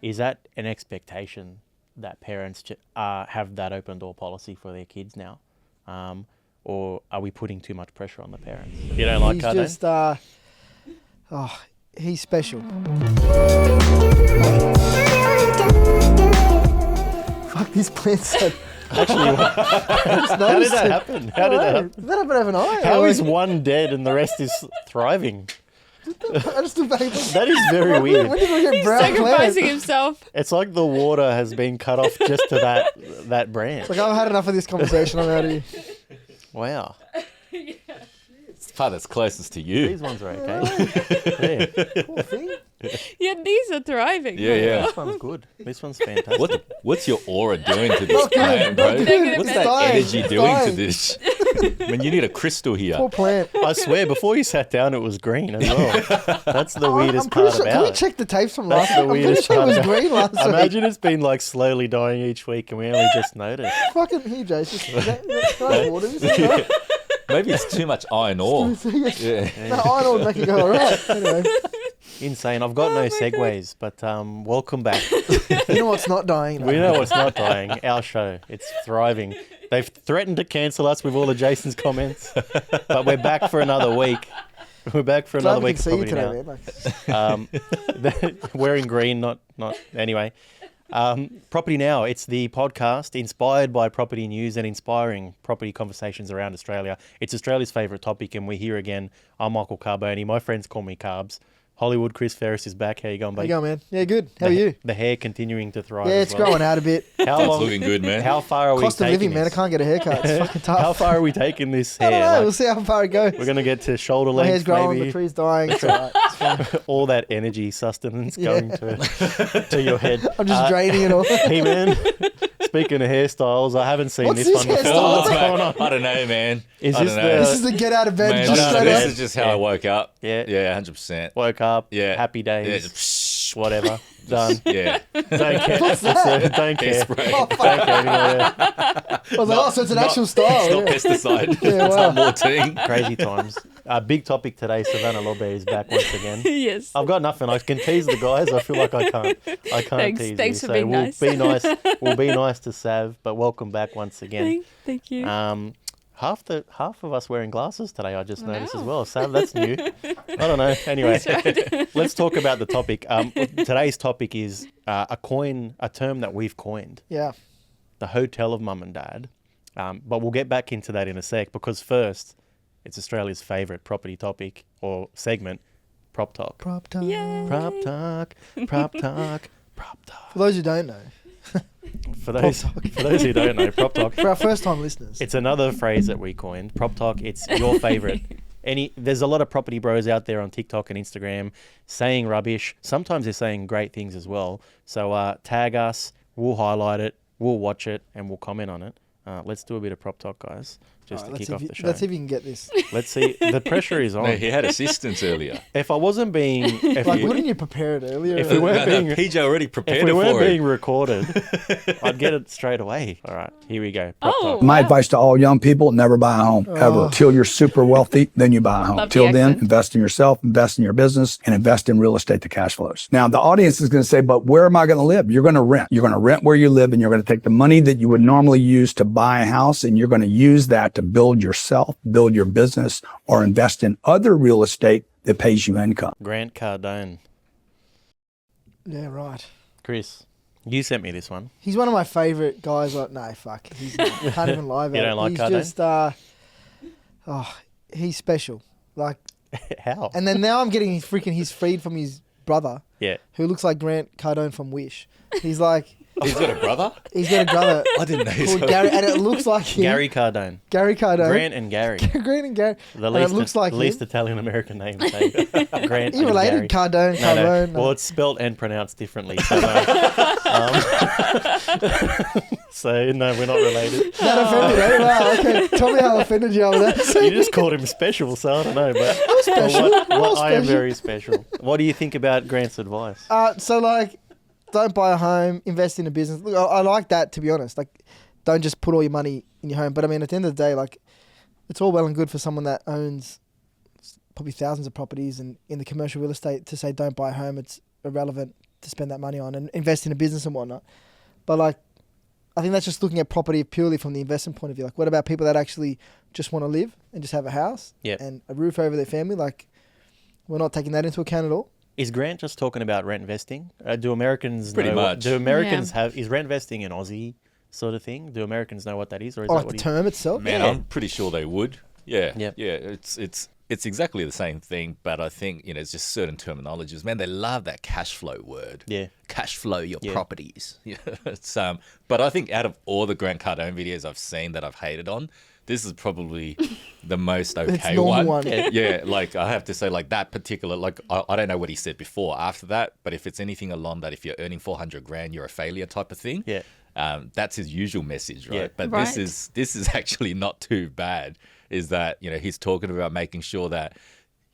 Is that an expectation that parents have that open door policy for their kids now? Or are we putting too much pressure on the parents? You don't like Cardone? He's just, he's special. Fuck, these plants are... Actually, how did that happen? How did that happen? Did that happen overnight? How is one dead and the rest is thriving? I just look back. That is very weird. When did we get He's brown plants? sacrificing himself. It's like the water has been cut off just to that branch. Like, I've had enough of this conversation. I'm out of here. Wow. It's the part that's closest to you. These ones are okay. Yeah. Poor thing. Yeah, these are thriving. Yeah, yeah. This one's good. This one's fantastic. What's your aura doing to this Not good, plant, not bro? good. What's It's that dying. energy It's doing to dying. this? I mean, you need a crystal here. Poor plant. I swear, before you sat down, it was green as well. That's the weirdest I'm pretty part sure, about can we it. check the tapes from That's last the week? I'm pretty weirdest sure it part was about green last week. Imagine it's been like slowly dying each week and we only just noticed. Fucking here, Jason. Is that water? Is that Maybe it's too much iron ore. Yeah. no, I don't make it go all right. Anyway, Insane. I've got no segues, but welcome back. you know what's not dying? We know what's not dying. Our show. It's thriving. They've threatened to cancel us with all of Jason's comments, but we're back for another week. We're back for Glad another we week. can see you Probably today, now. man. Like, Wearing green, not anyway. Property Now, it's the podcast inspired by property news and inspiring property conversations around Australia. It's Australia's favourite topic, and we're here again. I'm Michael Carboni. My friends call me Carbs. Hollywood Chris Ferris is back. How you going, how you buddy? going, man? Yeah, good. How are you? The hair continuing to thrive. Yeah, as it's well. growing out a bit. How It's long? looking good, man. How far are we Cost of taking living, man. I this? can't get a haircut. It's fucking tough. How far are we taking this I don't hair? know. Like, We'll see how far it goes. we're going to get to shoulder My hair's length, growing, the maybe. tree's dying. It's all right. It's fine. All that energy sustenance Yeah. going to your head. I'm just draining it all. Hey, man. Speaking of hairstyles, I haven't seen What's this this one before. hairstyle? What's going on? I don't know, man. Is I this don't know. This is the get out of bed Man, just no, straight this up. is just how Yeah. I woke up. Yeah. Yeah, 100%. Woke up, Yeah. happy Yeah, days, just whatever, done. yeah. Don't care. What's That's that? it. Don't care. Hairspray. Oh, Don't care anymore, yeah. I was like, oh, so it's an actual style. It's Yeah. not pesticide. Yeah, It's wow. not more team. Crazy times. Big topic today. Savannah Lobe is back once again. Yes. I've got nothing. I can tease the guys. I feel like I can't. I can't tease Thanks you. for being we'll nice. be nice. We'll be nice to Sav, but welcome back once again. Thank you. Half of us wearing glasses today. I just noticed as Wow. well. Sav, that's new. I don't know. Anyway, let's talk about the topic. Today's topic is a term that we've coined, Yeah. the hotel of mum and dad. But we'll get back into that in a sec because first, it's Australia's favourite property topic or segment, prop talk. Prop time. Yay. Prop talk, prop talk, prop talk. For those who don't know, For those who don't know, prop talk. for our first time listeners, It's another phrase that we coined. Prop talk. It's your favorite. There's a lot of property bros out there on TikTok and Instagram saying rubbish. Sometimes they're saying great things as well. So tag us. We'll highlight it. We'll watch it and we'll comment on it. Let's do a bit of prop talk, guys, just Alright, to kick off the show. let's see if you can get this. Let's see. The pressure is on. No, he had assistance earlier. If I wasn't being, Like, wouldn't you prepare it earlier? If we weren't No, being- PJ already if prepared we it weren't for being him. recorded, I'd get it straight away. All right, here we go. Prop Oh. talk. My advice to all young people, never buy a home, Oh. ever. Till you're super wealthy, then you buy a home. Love the Till then, accent. invest in yourself, invest in your business, and invest in real estate that cash flows. Now, the audience is going to say, but where am I going to live? You're going to rent. You're going to rent where you live, and you're going to take the money that you would normally use to buy a house, and you're going to use that to build yourself, build your business, or invest in other real estate that pays you income. Grant Cardone. Yeah, right. Chris, you sent me this one. He's one of my favourite guys. Like, no, fuck. He's not. I can't even lie about You don't it. like He's Cardone? just, he's special. Like, How? and then now I'm getting his freed from his brother, Yeah. who looks like Grant Cardone from Wish. He's like, He's got a brother? he's got a brother I didn't know he's called got Gary, and it looks like him. Gary Cardone. Gary Cardone. Grant and Gary. Grant and Gary. The And least, it looks like least him. Italian American name. Grant You and related? Gary. Cardone, No, no. Cardone. Well, it's spelt and pronounced differently. So, no. So, no, we're not related. That offended, eh? Wow, okay. Tell me how offended you are with that. You just called him special, so I don't know. But special. I am special. very special. What do you think about Grant's advice? So, like, don't buy a home, invest in a business. Look, I like that, to be honest. Like, don't just put all your money in your home. But, I mean, at the end of the day, like, it's all well and good for someone that owns probably thousands of properties and in the commercial real estate to say don't buy a home. It's irrelevant to spend that money on and invest in a business and whatnot. But like, I think that's just looking at property purely from the investment point of view. Like, what about people that actually just want to live and just have a house and a roof over their family? Like, we're not taking that into account at all. Is Grant just talking about rent investing? Do Americans Pretty know much. Do Americans have? Is rent investing an Aussie sort of thing? Do Americans know what that is, or is that Like what the term itself. Man, I'm pretty sure they would. Yeah. Yep. Yeah. It's exactly the same thing, but I think, it's just certain terminologies. Man, they love that cash flow word. Yeah. Cash flow your properties. Yeah. But I think out of all the Grant Cardone videos I've seen that I've hated on, this is probably the most okay normal one. one. Yeah, like I have to say, like that particular, like I don't know what he said before, after that, but if it's anything along that, if you're earning 400 grand, you're a failure type of thing. Yeah. That's his usual message, right? Yeah. But Right. this is actually not too bad. Is that he's talking about making sure that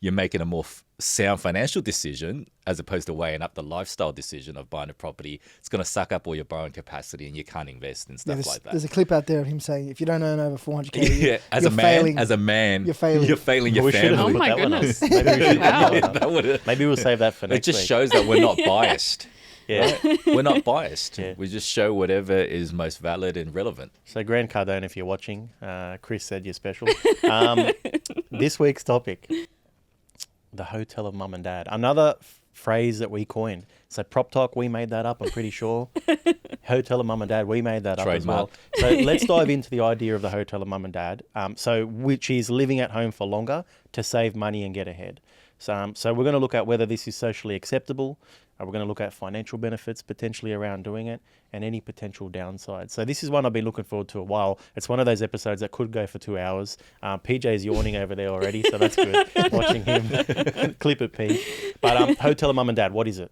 you're making a more sound financial decision as opposed to weighing up the lifestyle decision of buying a property. It's going to suck up all your borrowing capacity and you can't invest and stuff like that. There's a clip out there of him saying, if you don't earn over 400K, Yeah, as you're a failing. man, You're failing. You're failing your We should have family. Oh put my that one on. goodness. Maybe we should Wow. put that one on. That would've- Maybe we'll save that for it next just week. shows that we're not biased. Yeah. We're not biased. Yeah. We just show whatever is most valid and relevant. So, Grant Cardone, if you're watching, Chris said you're special. This week's topic, the hotel of mum and dad. Another phrase that we coined. So, Prop Talk, we made that up, I'm pretty sure. Hotel of mum and dad, we made that up as well. So, let's dive into the idea of the hotel of mum and dad. Which is living at home for longer to save money and get ahead. So we're going to look at whether this is socially acceptable. We're going to look at financial benefits potentially around doing it and any potential downsides. So this is one I've been looking forward to a while. It's one of those episodes that could go for 2 hours. PJ's yawning over there already, so that's good. Watching him clip it, P. But hotel of mum and dad, what is it?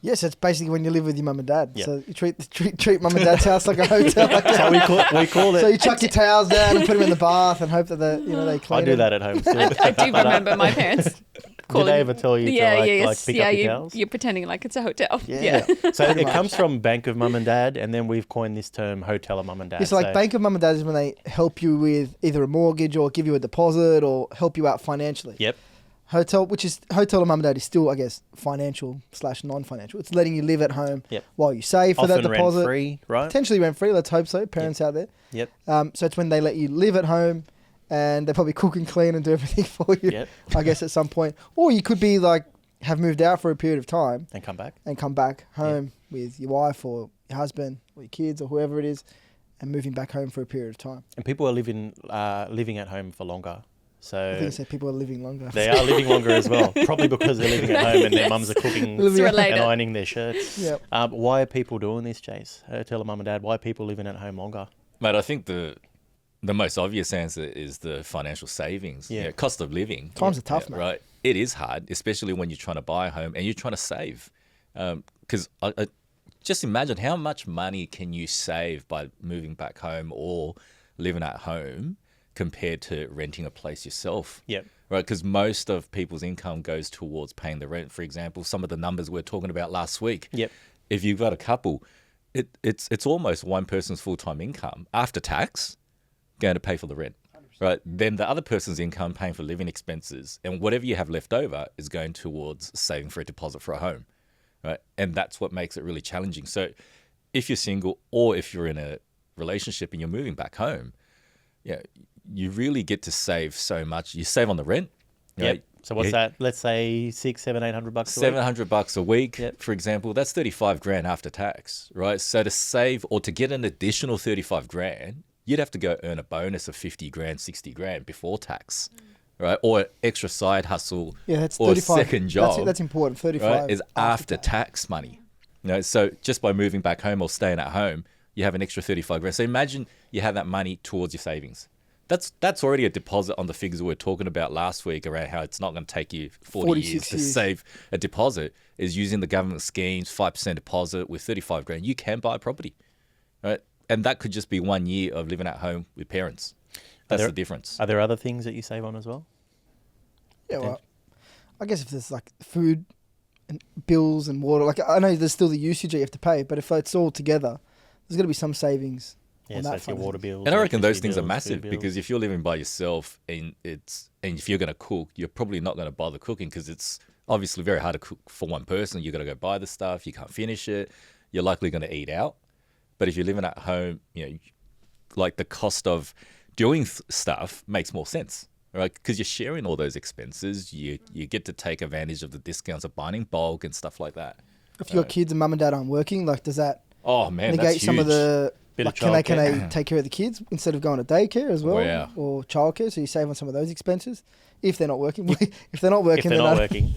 Yes, it's basically when you live with your mum and dad. Yep. So you treat mum and dad's house like a hotel. So we call it. So you chuck your towels down and put them in the bath and hope that they clean I do them. that at home too. I do remember my parents Did they ever tell you to pick up your towels? You're pretending like it's a hotel. Yeah. So it comes from Bank of Mum and Dad, and then we've coined this term hotel of mum and dad. It's like Bank of Mum and Dad is when they help you with either a mortgage or give you a deposit or help you out financially. Yep. Hotel of Mum and Dad is still, I guess, financial / non-financial. It's letting you live at home while you save for Often that deposit. rent-free, right? Potentially rent-free, let's hope so, parents out there. Yep. So it's when they let you live at home and they probably cook and clean and do everything for you, Yep. I guess, at some point. Or you could be like, have moved out for a period of time And come back. and come back home with your wife or your husband or your kids or whoever it is and moving back home for a period of time. And people are living at home for longer. I think So I said people are living longer. they are living longer as well. Probably because they're living at home and their mums are cooking It's and related. ironing their shirts. Yep. Why are people doing this, Chase? Hotel of mum and dad. Why are people living at home longer? Mate, I think the most obvious answer is the financial savings. Yeah. Cost of living. Times are tough, mate. Right. It is hard, especially when you're trying to buy a home and you're trying to save. Because just imagine how much money can you save by moving back home or living at home compared to renting a place yourself. Yep. Right, because most of people's income goes towards paying the rent. For example, some of the numbers we were talking about last week. Yep. If you've got a couple, it's almost one person's full-time income after tax going to pay for the rent. 100%. Right, then the other person's income paying for living expenses, and whatever you have left over is going towards saving for a deposit for a home. Right, and that's what makes it really challenging. So, if you're single or if you're in a relationship and you're moving back home, you really get to save so much. You save on the rent. Yep. Right? So what's that? Let's say $600, $700, $800 a week. $700 a week, Yep. for example, that's 35 grand after tax, right? So to save or to get an additional 35 grand, you'd have to go earn a bonus of 50 grand, 60 grand before tax, right? Or an extra side hustle that's or a 35. second job. That's important. 35 right, is after tax money. So just by moving back home or staying at home, you have an extra 35 grand. So imagine you have that money towards your savings. That's already a deposit on the figures we were talking about last week around how it's not going to take you 40 years to save a deposit. Is using the government schemes, 5% deposit with 35 grand. You can buy a property, right? And that could just be 1 year of living at home with parents. That's the difference. Are there other things that you save on as well? Yeah, well, I guess if there's like food and bills and water, like I know there's still the usage that you have to pay, but if it's all together, there's got to be some savings. Yeah, so that's your water bills. And I reckon those electricity things are bills, massive food bills. because if you're living by yourself and if you're going to cook, you're probably not going to bother cooking because it's Obviously, very hard to cook for one person. You got to go buy the stuff. You can't finish it. You're likely going to eat out. But if you're living at home, like the cost of doing stuff makes more sense, right? Because you're sharing all those expenses. You get to take advantage of the discounts of buying in bulk and stuff like that. If your kids and mum and dad aren't working, like does that negate that's some of huge. the Bit like of can they take care of the kids instead of going to daycare as well, Yeah. or childcare? So you save on some of those expenses if they're not working. If they're not working, If they're not working,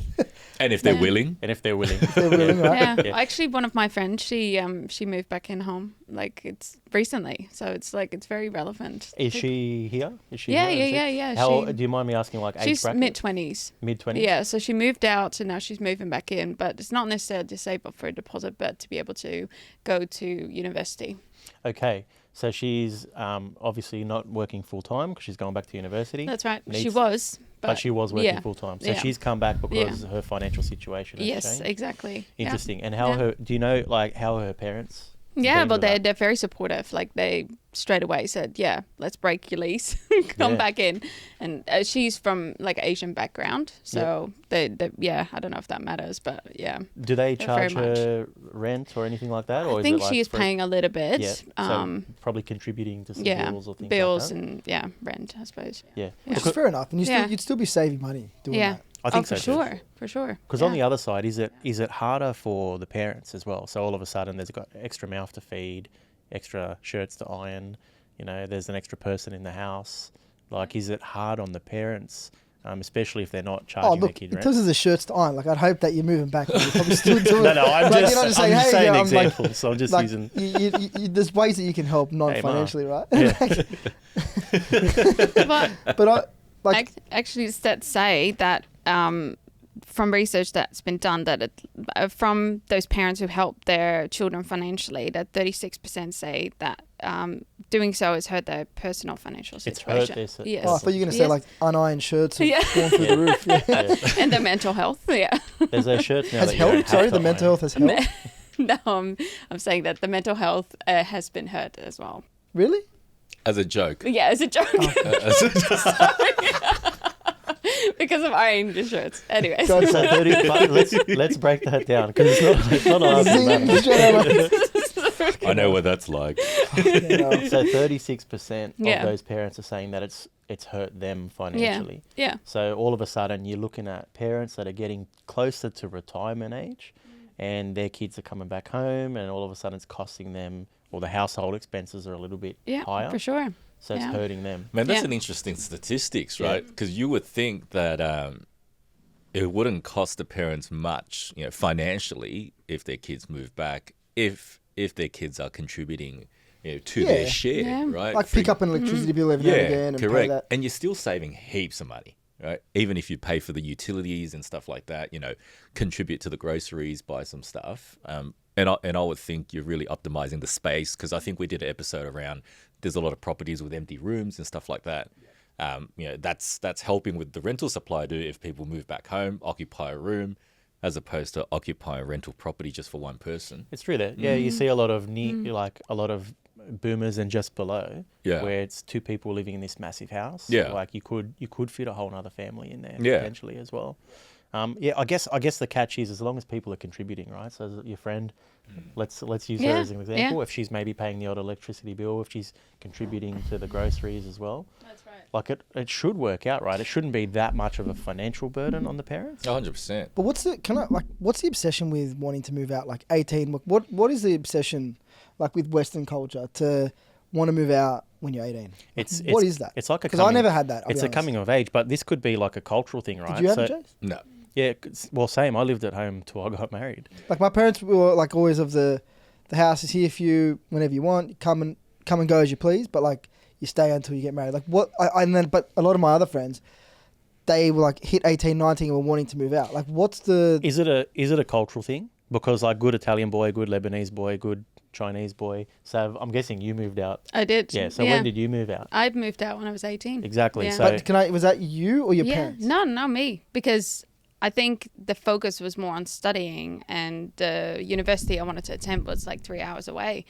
And if they're willing. and if they're willing. they're willing, right? Yeah. Yeah. Actually, one of my friends, she moved back in home like it's recently, so it's like it's very relevant. Is she here? Is she Yeah, here? Is yeah, it? yeah, yeah. How, She- do you mind me asking, like, age She's bracket? mid-20s. Mid-20s? Yeah, so she moved out and now she's moving back in, but it's not necessarily to save up for a deposit, but to be able to go to university. Okay. So she's obviously not working full-time because she's going back to university. That's right. She Needs- was, But she was working yeah. full-time. So Yeah. she's come back because Yeah. her financial situation has Yes, changed. exactly. Yeah. Interesting. And how Yeah. do you know, like, how are her parents? Yeah, been but with that? they're very supportive. Like they straight away said, "Yeah, let's break your lease, come Yeah. back in." And she's from like Asian background, so they yeah, I don't know if that matters, but yeah, Do they Yeah, very charge much. her rent or anything like that? Or I is think it like she is free? paying a little bit. Yeah. So probably contributing to some Yeah, bills or things bills like that. and yeah, rent, I suppose. Yeah. Which Because is fair enough, and Yeah. you'd still be saving money doing Yeah, that. I think for so too. sure, for sure. on the other side, is it harder for the parents as well? So all of a sudden, there's got extra mouth to feed, extra shirts to iron. There's an extra person in the house. Like, is it hard on the parents, especially if they're not Oh, charging their look, kid in rent? terms of the shirts to iron, like I'd hope that you're moving back. And you're probably still doing No, I'm like, just, you're not I'm just saying I'm like- examples. So I'm just like, using. there's ways that you can help non-financially, right? Yeah. But But I like actually, stats say that from research that's been done, that from those parents who help their children financially, that 36% say that doing so has hurt their personal financial It's hurt situation. their Yes. oh, I thought you were going to say Yes. like unironed shirts have Yeah. gone through the roof. Yeah. Yeah. And their mental health. Yeah. There's those shirts now Has that you don't helped? have Sorry, to the mental iron. health has helped. No, I'm saying that the mental health has been hurt as well. Really? As a joke. Yeah, as a joke. As a- Because of ironing the shirts. Anyways. God, So 30, but let's break that down because it's not a Zing, straight out of- I know what that's like. You know. So 36% Yeah. of those parents are saying that it's hurt them financially. Yeah. So all of a sudden you're looking at parents that are getting closer to retirement age and their kids are coming back home and all of a sudden it's costing them, or the household expenses are a little bit Yeah, higher. for sure. So it's Yeah. hurting them. Man, that's Yeah. an interesting statistics, Yeah. right? Because you would think that it wouldn't cost the parents much, financially, if their kids move back, if their kids are contributing, to Yeah. their share, Yeah. right? Like pick up an electricity bill every now and again and pay correct. that. And you're still saving heaps of money, right? Even if you pay for the utilities and stuff like that, contribute to the groceries, buy some stuff. And I would think you're really optimizing the space, because I think we did an episode around there's a lot of properties with empty rooms and stuff like that. That's helping with the rental supply too. If people move back home, occupy a room, as opposed to occupy a rental property just for one person. It's true that. Yeah, you see a lot of like a lot of boomers and just below, Yeah. where it's two people living in this massive house. Yeah. Like you could fit a whole other family in there Yeah. potentially as well. I guess the catch is as long as people are contributing, right? So your friend, let's use her Yeah, as an example. yeah. If she's maybe paying the odd electricity bill, if she's contributing to the groceries as well, That's right. like it should work out, right? It shouldn't be that much of a financial burden on the parents. 100%. But what's the obsession with wanting to move out? Like 18, what is the obsession like with Western culture to want to move out when you're 18? What is that? It's like a Because I never had that. I'll It's be a honest. coming of age, but this could be like a cultural thing, right? Did you have So- it, Chase? No. Yeah, well, same. I lived at home till I got married. Like my parents were like always of the house is here for you whenever you want. Come and go as you please, but like you stay until you get married. Like what? But a lot of my other friends, they were like hit 18, 19 and were wanting to move out. Like what's the? Is it a cultural thing? Because like good Italian boy, good Lebanese boy, good Chinese boy. So I'm guessing you moved out. I did. Yeah. So when did you move out? I moved out when I was 18. Exactly. Yeah. So But was that you or your Yeah. parents? No, not me. Because I think the focus was more on studying, and the university I wanted to attend was like 3 hours away.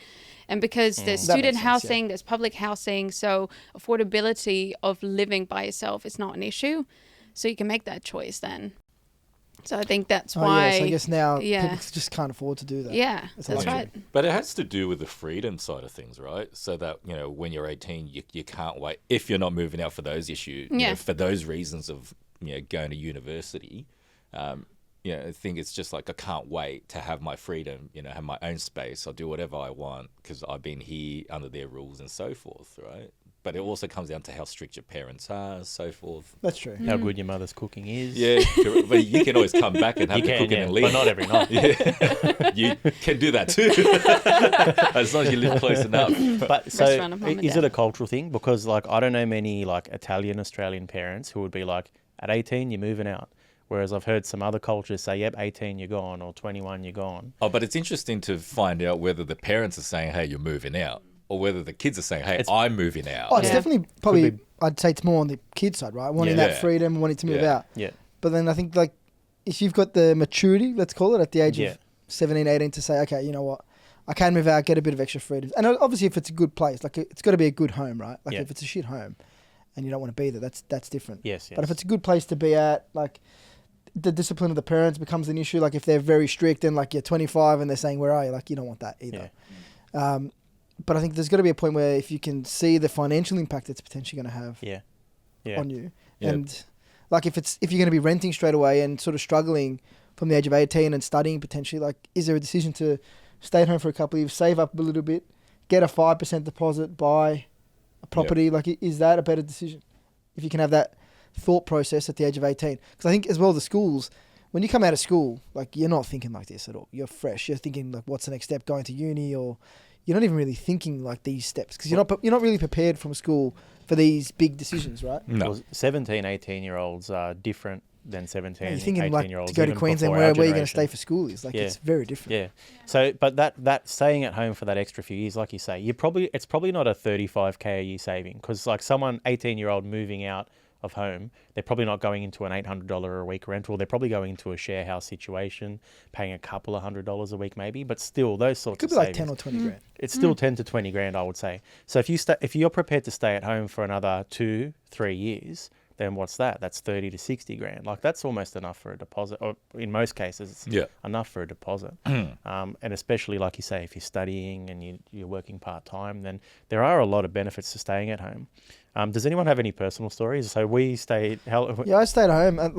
And because there's That student makes sense, yeah. housing, there's public housing, so affordability of living by yourself is not an issue. So you can make that choice then. So I think that's Oh, why. yeah, so I guess now yeah. people just can't afford to do that. Yeah, That's that's a lot. right. But it has to do with the freedom side of things, right? So that, when you're 18, you can't wait. If you're not moving out for those issues, for those reasons of, going to university, I think it's just like, I can't wait to have my freedom, have my own space. I'll do whatever I want because I've been here under their rules and so forth, right? But it also comes down to how strict your parents are, so forth. That's true. How good your mother's cooking is. Yeah, but you can always come back and have the cooking and leave. But not every night. Yeah. You can do that too, as long as you live close enough. But so, Restaurant of Mum and is Dad. it a cultural thing? Because I don't know many Italian-Australian parents who would be like, at 18, you're moving out. Whereas I've heard some other cultures say, yep, 18, you're gone, or 21, you're gone. Oh, but it's interesting to find out whether the parents are saying, hey, you're moving out, or whether the kids are saying, hey, I'm moving out. Oh, it's Yeah. definitely probably, I'd say it's more on the kid side, right? Wanting Yeah. that freedom, wanting to move Yeah. out. Yeah. But then I think if you've got the maturity, let's call it, at the age Yeah. of 17, 18 to say, okay, you know what, I can move out, get a bit of extra freedom. And obviously if it's a good place, it's got to be a good home, right? Like if it's a shit home and you don't want to be there, that's different. Yes. But if it's a good place to be at, the discipline of the parents becomes an issue. Like if they're very strict and you're 25 and they're saying, where are you? You don't want that either. Yeah. But I think there's got to be a point where if you can see the financial impact it's potentially going to have on you. Yeah. And if you're going to be renting straight away and sort of struggling from the age of 18 and studying potentially, is there a decision to stay at home for a couple of years, save up a little bit, get a 5% deposit, buy a property? Is that a better decision? If you can have that thought process at the age of 18. Because I think as well the schools, when you come out of school, you're not thinking like this at all. You're fresh. You're thinking what's the next step, going to uni, or you're not even really thinking these steps because you're not really prepared from school for these big decisions, right? No. Well, 17, 18-year-olds are different than 17, And you're thinking 18-year-olds. to go to even Queensland, before our where are you going to generation. stay for school is Yeah. it's very different. Yeah. So, but that staying at home for that extra few years, like you say, it's probably not a 35K a year saving because someone 18-year-old moving out of home, they're probably not going into an $800 a week rental. They're probably going into a share house situation, paying a couple of $100 a week maybe, but still those sorts It could of be savings. 10 or 20 grand. It's still 10 to 20 grand, I would say. So if you're prepared to stay at home for another 2-3 years, then what's that? That's 30 to 60 grand. That's almost enough for a deposit, or in most cases, it's enough for a deposit. And especially, like you say, if you're studying and you're working part-time, then there are a lot of benefits to staying at home. Does anyone have any personal stories? So we stayed... Yeah, I stayed at home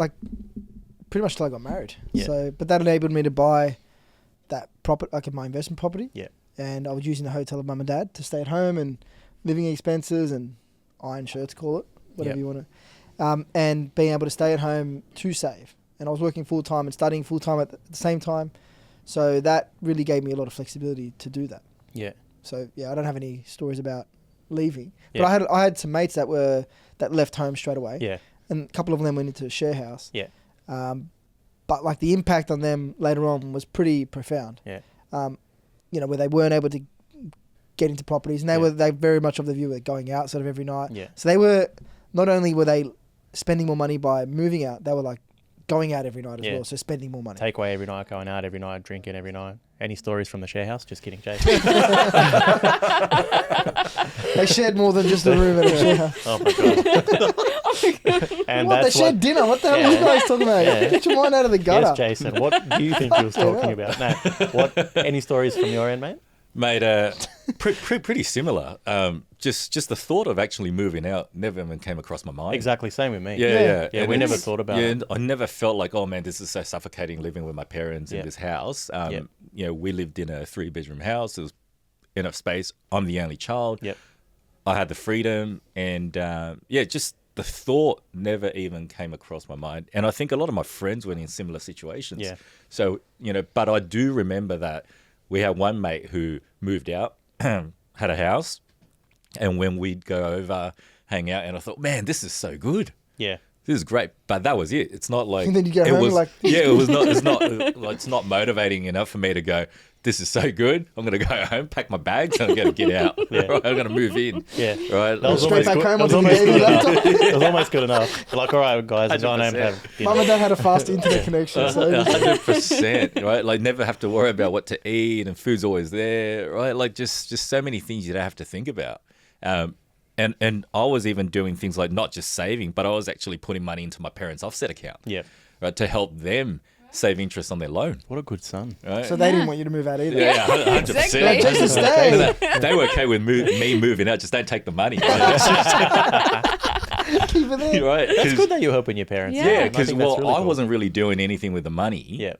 pretty much till I got married. Yeah. So, but that enabled me to buy that property, my investment property. Yeah. And I was using the hotel of mum and dad to stay at home and living expenses and iron shirts, call it, whatever you want to. And being able to stay at home to save. And I was working full-time and studying full-time at the same time. So that really gave me a lot of flexibility to do that. Yeah. So, I don't have any stories about leaving. Yeah. But I had some mates that left home straight away. Yeah. And a couple of them went into a share house. Yeah. But the impact on them later on was pretty profound. Yeah. Where they weren't able to get into properties, and they very much of the view of going out sort of every night. Yeah. So they were not only were they spending more money by moving out, they were going out every night as well, so spending more money. Takeaway every night, going out every night, drinking every night. Any stories from the share house? Just kidding, Jay. They shared more than just a room at a share house. Oh my god! And What? They that's shared dinner? What the hell are you guys talking about? Yeah. Get your mind out of the gutter. Yes, Jason. What do you think he was talking about? No. What? Any stories from your end, mate? Mate, pretty similar. Just the thought of actually moving out never even came across my mind. Exactly, same with me. Yeah. Yeah, And we never it's- thought about it. I never felt like, oh man, this is so suffocating living with my parents Yeah. in this house. Yep. We lived in a 3-bedroom house. There was enough space. I'm the only child. Yep. I had the freedom, and just the thought never even came across my mind. And I think a lot of my friends were in similar situations. Yeah. So, but I do remember that we had one mate who moved out, had a house, and when we'd go over, hang out, and I thought, man, this is so good. Yeah. This is great, but that was it. It's not like And then you get it home, was. you're like, Yeah, it was not. It's not. It's not motivating enough for me to go. This is so good. I'm going to go home, pack my bags, and I'm going to get out. Yeah. Right? I'm going to move in. Yeah. Right. That was Straight almost back good. home That was onto the almost baby good enough. laptop. It was almost good enough. Like, all right, guys, I'm going home to have dinner. Mum and dad had a fast internet connection. So 100%. Right. Like never have to worry about what to eat, and food's always there. Right. Like just so many things you don't have to think about. And I was even doing things like not just saving, but I was actually putting money into my parents' offset account. Yeah. Right, to help them save interest on their loan. What a good son. Right? So they didn't want you to move out either. Yeah, 100%. Exactly. Like, just to stay. They were okay with me moving out. Just don't take the money. Keep it there. Right? It's good that you're helping your parents. Yeah. Yeah, I because think that's really I cool. wasn't really doing anything with the money. Yeah.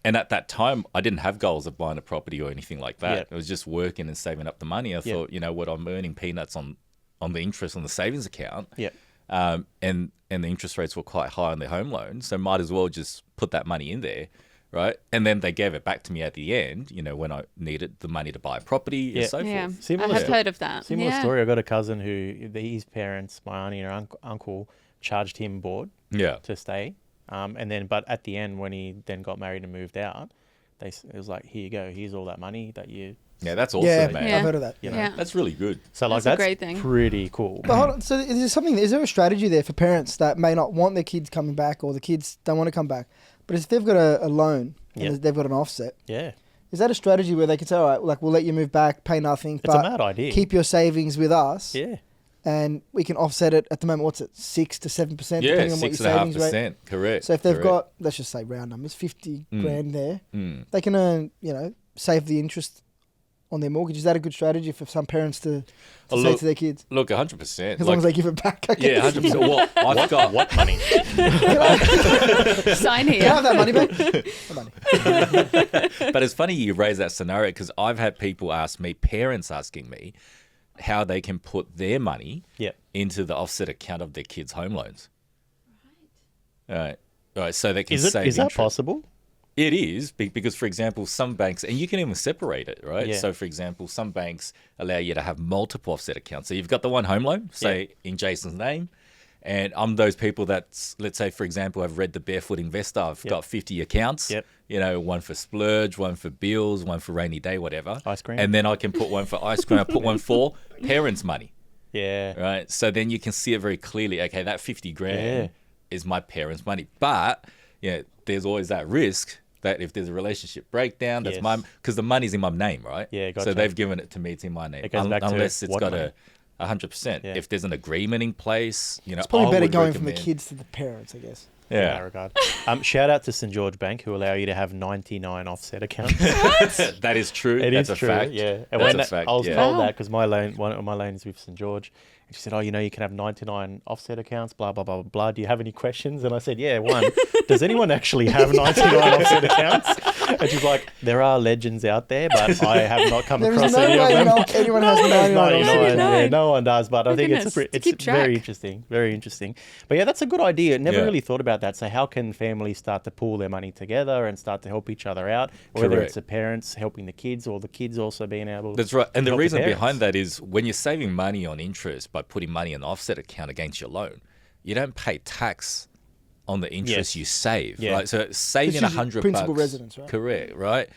And at that time, I didn't have goals of buying a property or anything like that. Yeah. It was just working and saving up the money. I thought, you know what, I'm earning peanuts on the interest on the savings account. Yeah. And the interest rates were quite high on the home loan, so might as well just put that money in there, right? And then they gave it back to me at the end, you know, when I needed the money to buy a property and so Yeah, forth. Similar I have story. heard of that. Similar story. I got a cousin who his parents, my auntie and uncle, charged him board Yeah. to stay. But at the end, when he then got married and moved out, it was like, here you go. Here's all that money that you. Yeah, that's awesome, Yeah, man. Yeah. I've heard of that. You know. Yeah. That's really good. So like That's a that's great thing. pretty cool. But hold on. So is there a strategy there for parents that may not want their kids coming back, or the kids don't want to come back, but if they've got a loan and Yep. they've got an offset, Yeah, is that a strategy where they can say, all right, like we'll let you move back, pay nothing, it's a but mad idea. keep your savings with us, Yeah, and we can offset it at the moment. What's it, 6 to 7%, Yeah, depending on what your savings rate. 6.5%. Correct. So if they've correct. got, let's just say round numbers, 50 grand there, Mm. they can earn, save the interest on their mortgage. Is that a good strategy for some parents to Oh, say look, to their kids? Look, 100%. As long as they give it back, I Yeah, guess. 100%. Well, I've got what money? Sign Can I have here. that money back? The money. But it's funny you raise that scenario because I've had people ask me, parents asking me, how they can put their money Yeah, into the offset account of their kids' home loans. Right. Right. So they can is save that interest. possible? It is because, for example, some banks, and you can even separate it, right? Yeah. So, for example, some banks allow you to have multiple offset accounts. So you've got the one home loan, say in Jason's name, and I'm those people that, let's say, for example, I've read The Barefoot Investor. I've got 50 accounts. Yep. You know, one for splurge, one for bills, one for rainy day, whatever. Ice cream. And then I can put one for ice cream. I put one for parents' money, Yeah, right? So then you can see it very clearly. Okay, that 50 grand Yeah. is my parents' money, but there's always that risk that if there's a relationship breakdown, that's Yes. because the money's in my name, right? Yeah, So gotcha. they've given it to me, it's in my name. It goes back to Unless it's what got money? 100%. Yeah. If there's an agreement in place, It's probably I better would going from the recommend- kids to the parents, I guess. in that Yeah, regard. Shout out to St George Bank who allow you to have 99 offset accounts. that is true. It That's is a true, fact. yeah. And That's when a fact. I was yeah. told Wow. that because one of my loans with St George, and she said, "Oh, you can have 99 offset accounts." Blah blah blah blah. Do you have any questions? And I said, "Yeah, one. Does anyone actually have 99 offset accounts?" And she's like, "There are legends out there, but I have not come There across is no any of way them." anyone has 99 99, offset. yeah, no one does, but I My think goodness, to it's keep track. very interesting, very interesting. But yeah, that's a good idea. Never Yeah. really thought about that. So how can families start to pool their money together and start to help each other out, whether Correct. it's the parents helping the kids or the kids also being able. That's right. And to the help reason parents. behind that is when you're saving money on interest by putting money in an offset account against your loan, you don't pay tax on the interest Yes. you save. Yeah. Right? So saving usually $100 principal residence, right? Correct, right?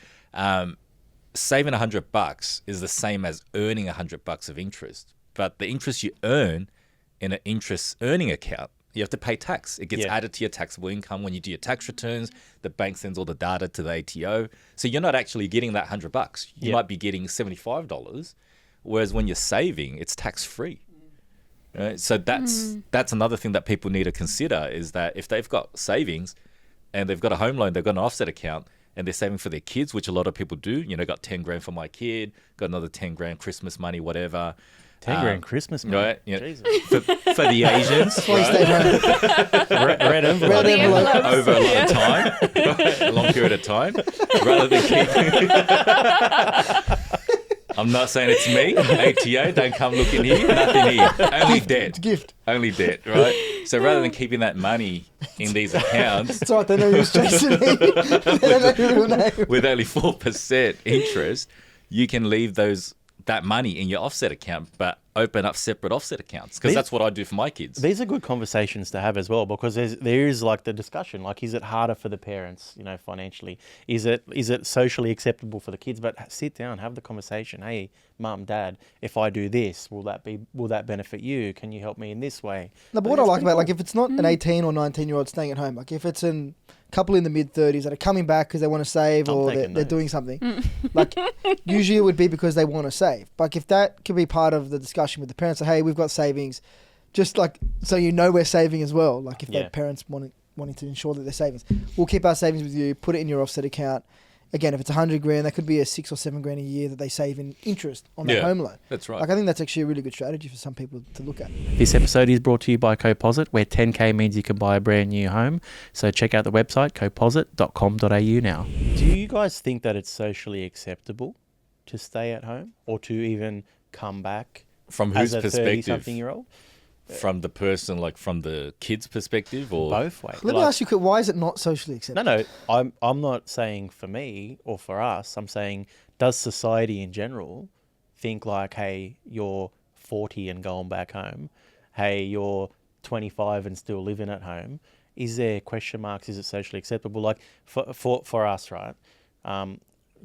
Saving $100 is the same as earning $100 of interest. But the interest you earn in an interest earning account, you have to pay tax. It gets Yeah. added to your taxable income when you do your tax returns. The bank sends all the data to the ATO. So you're not actually getting that $100. You Yeah. might be getting $75. Whereas when you're saving, it's tax free. Right? So that's another thing that people need to consider is that if they've got savings and they've got a home loan, they've got an offset account, and they're saving for their kids, which a lot of people do. Got 10 grand for my kid, got another 10 grand Christmas money, whatever. 10 grand Christmas money. Right? Yeah. Jesus. For the Asians, That's why you right? stay home. Red envelope. Red The envelope. envelopes. Over a lot of time, a long period of time, rather than keeping. I'm not saying it's me. ATO, don't come looking here. Nothing here. Only It's a debt. gift. Only debt, right? So rather than keeping that money in these accounts It's all right, they know you're Jason. They don't know your real name. with only 4% interest, you can leave that money in your offset account, but open up separate offset accounts because These- that's what I do for my kids. These are good conversations to have as well because there is like the discussion, like is it harder for the parents, financially? Is it socially acceptable for the kids? But sit down, have the conversation. Hey, mum, dad, if I do this, will that benefit you? Can you help me in this way? No, but what I like about like if it's not an 18 or 19-year-old staying at home, like if it's a couple in the mid-30s that are coming back because they want to save I'm or taking they're notes. doing something, like usually it would be because they want to save. Like if that could be part of the discussion with the parents, like, hey, we've got savings, just like so we're saving as well. Like if Yeah. their parents want wanting to ensure that their savings. We'll keep our savings with you, put it in your offset account. Again, if it's $100,000, that could be a $6,000 or $7,000 a year that they save in interest on their home loan. That's right. Like, I think that's actually a really good strategy for some people to look at. This episode is brought to you by Coposit, where 10K means you can buy a brand new home. So check out the website, coposit.com.au now. Do you guys think that it's socially acceptable to stay at home or to even come back From as whose a perspective? 30-something-year-old? From the person, like from the kid's perspective, or Both ways. Let me ask you, why is it not socially acceptable? No, I'm not saying for me or for us. I'm saying, does society in general think like, hey, you're 40 and going back home? Hey, you're 25 and still living at home? Is there question marks? Is it socially acceptable? Like for us, right?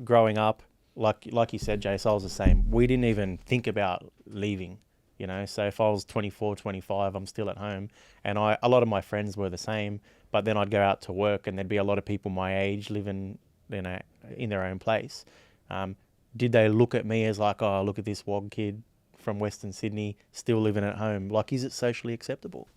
Growing up, like you said, Jace, I was the same. We didn't even think about leaving. You know, so if I was 24, 25, I'm still at home. And a lot of my friends were the same, but then I'd go out to work and there'd be a lot of people my age living, you know, in their own place. Did they look at me as like, oh, look at this wog kid from Western Sydney still living at home? Like, is it socially acceptable?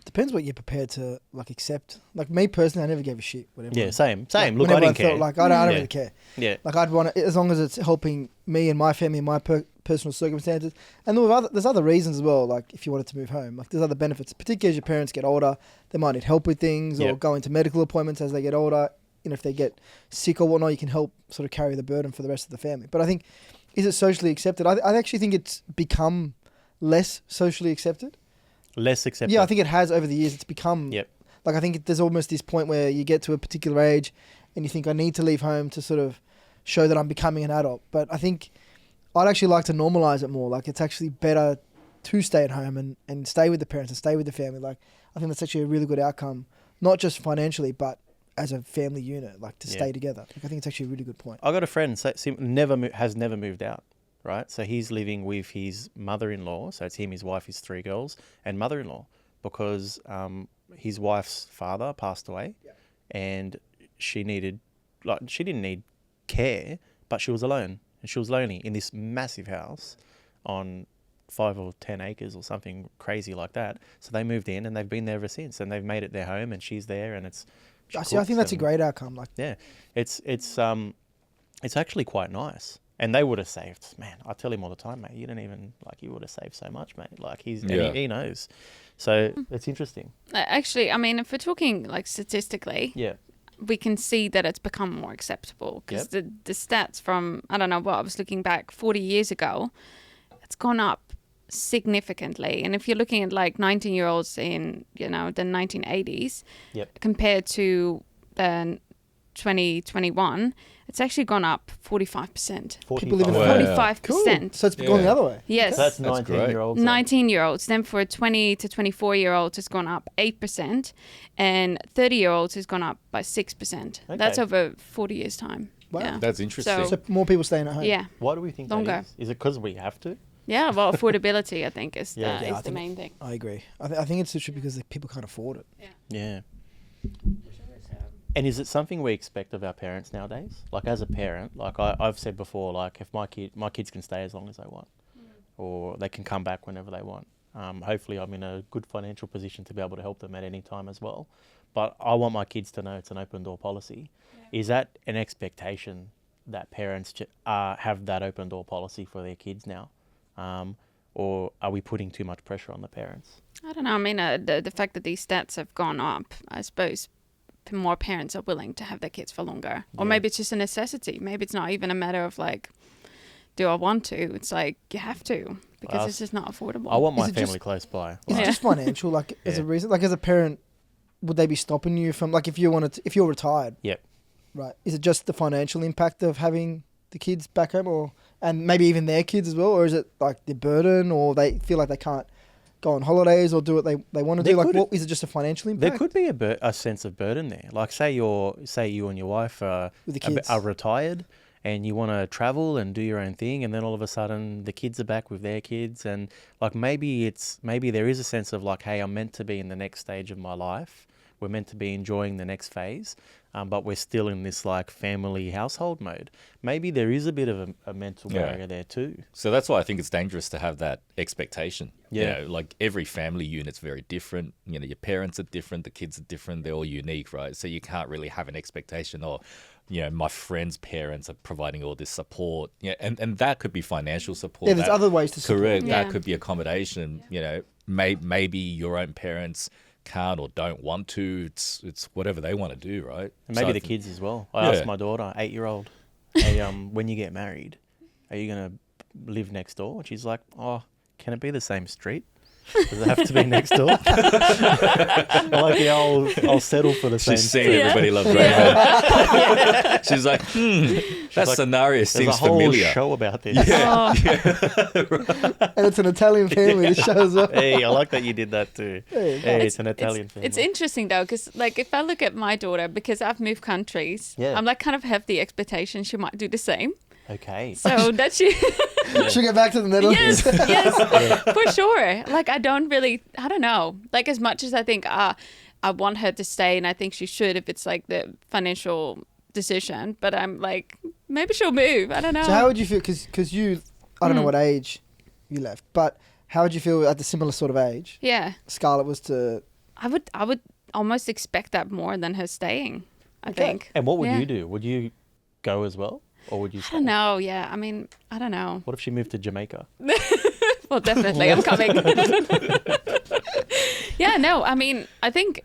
Depends what you're prepared to like accept. Like me personally, I never gave a shit. Whatever. Yeah, same. Like, Look, I didn't care. Like I don't really care. Yeah. Like I'd want to, as long as it's helping me and my family and my personal circumstances. And there's other reasons as well. Like if you wanted to move home, like there's other benefits. Particularly as your parents get older, they might need help with things or go into medical appointments as they get older. You know, if they get sick or whatnot, you can help sort of carry the burden for the rest of the family. But I think, is it socially accepted? I actually think it's become less socially accepted. Less accepted. Yeah, I think it has over the years. It's become like, I think there's almost this point where you get to a particular age and you think, I need to leave home to sort of show that I'm becoming an adult. But I think I'd actually like to normalize it more. Like it's actually better to stay at home and stay with the parents and stay with the family. Like I think that's actually a really good outcome, not just financially, but as a family unit, like to stay together. Like I think it's actually a really good point. I got a friend has never moved out. Right, so he's living with his mother-in-law. So it's him, his wife, his 3 girls, and mother-in-law, because his wife's father passed away, and she didn't need care, but she was alone, and she was lonely in this massive house on 5 or 10 acres or something crazy like that. So they moved in, and they've been there ever since, and they've made it their home, and she's there, and it's. I think that's a great outcome. Like it's actually quite nice. And they would have saved, man, I tell him all the time, mate, you would have saved so much, mate. Like he knows. So it's interesting. Actually, I mean, if we're talking like statistically, we can see that it's become more acceptable because the stats from, I don't know what, I was looking back 40 years ago, it's gone up significantly. And if you're looking at like 19-year-olds in, the 1980s compared to the 2021, it's actually gone up 45%. People live in 45%. Cool. So it's going the other way. Yes. So that's 19-year-olds. 19-year-olds. Then for 20 to 24-year-olds, it's gone up 8%. And 30-year-olds has gone up by 6%. Okay. That's over 40 years' time. Wow. Yeah. That's interesting. So more people staying at home. Yeah. Why do we think that is? Is it because we have to? Yeah, well, affordability, I think, is the main thing. I agree. I think it's literally because people can't afford it. Yeah. And is it something we expect of our parents nowadays? Like as a parent, like I've said before, like if my kids can stay as long as they want, or they can come back whenever they want. Hopefully I'm in a good financial position to be able to help them at any time as well. But I want my kids to know it's an open door policy. Yeah. Is that an expectation that parents have that open door policy for their kids now? Or are we putting too much pressure on the parents? I don't know. I mean, the fact that these stats have gone up, I suppose more parents are willing to have their kids for longer. Or maybe it's just a necessity. Maybe it's not even a matter of like, do I want to? It's like, you have to, because it's just not affordable. I want my family close by. Is it just financial? Like as a reason? Like as a parent, would they be stopping you from, like if you're retired? Yep. Right. Is it just the financial impact of having the kids back home, and maybe even their kids as well? Or is it like the burden, or they feel like they can't go on holidays or do what they want to do? Like, what is it, just a financial impact? There could be a sense of burden there. Like, say you and your wife are retired and you want to travel and do your own thing, and then all of a sudden the kids are back with their kids, and like maybe there is a sense of like, hey, I'm meant to be in the next stage of my life we're meant to be enjoying the next phase, but we're still in this like family household mode. Maybe there is a bit of a mental barrier there too. So that's why I think it's dangerous to have that expectation. Yeah. You know, like every family unit's very different. You know, your parents are different, the kids are different, they're all unique, right? So you can't really have an expectation or, you know, my friend's parents are providing all this support. Yeah, and that could be financial support. Yeah, there's other ways to support. Correct. Yeah. That could be accommodation. You know, maybe your own parents can't or don't want to. It's whatever they want to do, right? And maybe So the kids as well. I asked my daughter, 8-year-old, hey, when you get married, are you going to live next door? And she's like, oh, can it be the same street? Does it have to be next door? I'm like, yeah, I'll settle for the same She's seen street. Everybody Loves Raymond. She's like, that like, scenario There's seems a whole familiar. show about this. Oh, And it's an Italian family that shows up. Hey, I like that you did that too. Hey, it's an Italian family. It's interesting though, because like if I look at my daughter, because I've moved countries, I'm like kind of have the expectation she might do the same. Okay. So that she, She'll get back to the Netherlands. yes, for sure. Like I don't know. Like as much as I think I want her to stay, and I think she should if it's like the financial decision. But I'm like, maybe she'll move. I don't know. So how would you feel? Because you, I don't know what age you left, but how would you feel at the similar sort of age? Yeah, Scarlett was to. I would almost expect that more than her staying. I think. And what would you do? Would you go as well? Or would you I stay? don't know. Yeah, I mean, I don't know. What if she moved to Jamaica? Well, definitely, I'm coming. Yeah, no, I mean, I think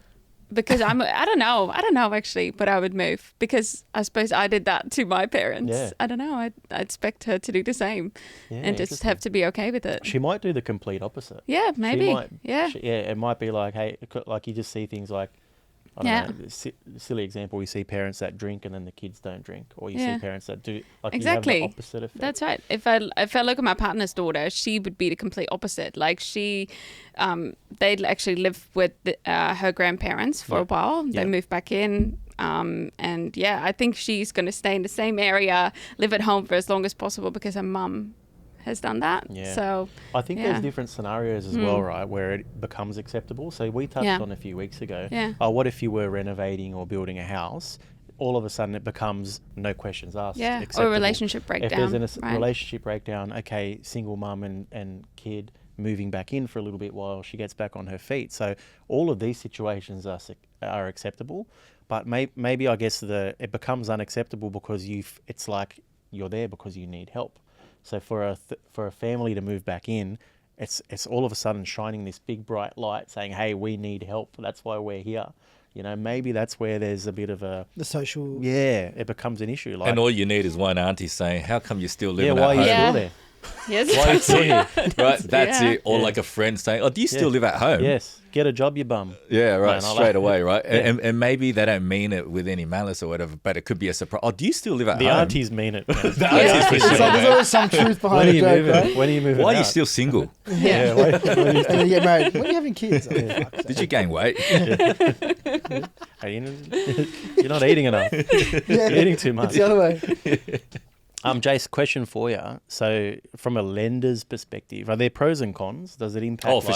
because I don't know actually, but I would move because I suppose I did that to my parents. Yeah. I don't know. I expect her to do the same, Yeah, and just have to be okay with it. She might do the complete opposite. Yeah, maybe. She might, Yeah. it might be like, hey, like you just see things like, I don't know, silly example, you see parents that drink and then the kids don't drink, or you see parents that do, like Exactly. you have the opposite effect. That's right. If I look at my partner's daughter, she would be the complete opposite. Like she, they'd actually live with her grandparents for a while. They moved back in. And yeah, I think she's going to stay in the same area, live at home for as long as possible because her mum has done that. Yeah. So I think there's different scenarios as well, right, where it becomes acceptable. So we touched on a few weeks ago. Yeah. What if you were renovating or building a house? All of a sudden it becomes no questions asked. yeah, acceptable. or a relationship breakdown. If there's a right? relationship breakdown, okay, single mum and kid moving back in for a little bit while she gets back on her feet. So all of these situations are acceptable, but maybe I guess it becomes unacceptable because it's like you're there because you need help. So for a family to move back in, it's all of a sudden shining this big bright light saying, hey, we need help. That's why we're here. You know, maybe that's where there's a bit of the social. Yeah, it becomes an issue. Like, and all you need is one auntie saying, how come you're still living why at are you home? still there? Yes. Why are you still here? Right, that's it. Or like a friend saying, oh, do you still live at home? Yes, get a job, you bum. Yeah, right, No, straight away, right? And maybe they don't mean it with any malice or whatever, but it could be a surprise. Oh, do you still live at The home? aunties mean it. The aunties for sure. So there's always some truth When behind are the you joke, moving? right? When are you moving? Why are you out? still single? Yeah, And then you get married. When are you having kids? Oh, fuck. Did you gain weight? Hey, you're not eating enough. You're eating too much. It's the other way. Jace, question for you. So, from a lender's perspective, are there pros and cons? Does it impact? Oh, for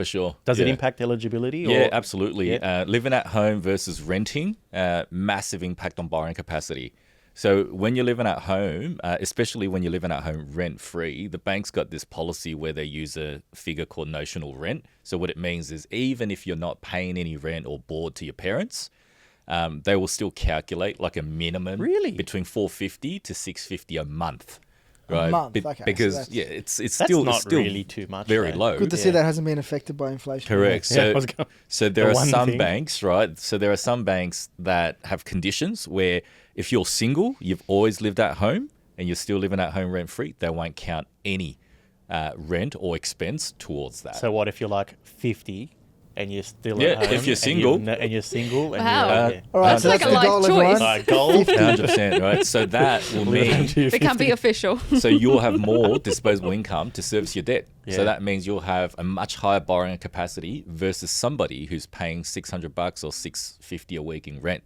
sure. Does it impact eligibility? Yeah, or? absolutely. Yeah. Living at home versus renting, massive impact on borrowing capacity. So when you're living at home, especially when you're living at home rent-free, the bank's got this policy where they use a figure called notional rent. So what it means is even if you're not paying any rent or board to your parents, they will still calculate like a minimum between $450 to $650 a month. Right? A month, okay. Because So it's That's still not it's still really too much. very though. low. Good to see that hasn't been affected by inflation. Correct. Yeah, So there are one some thing. banks, right? So there are some banks that have conditions where if you're single, you've always lived at home, and you're still living at home rent-free, they won't count any rent or expense towards that. So what if you're like 50 and you're still Yeah, at home? if you're and single. and you're single. And Wow. you're, All right, That's so like that's a the goal, life choice. everyone. goal. 100%, right? So that will mean It can be official. so you'll have more disposable income to service your debt. Yeah. So that means you'll have a much higher borrowing capacity versus somebody who's paying $600 or $650 a week in rent.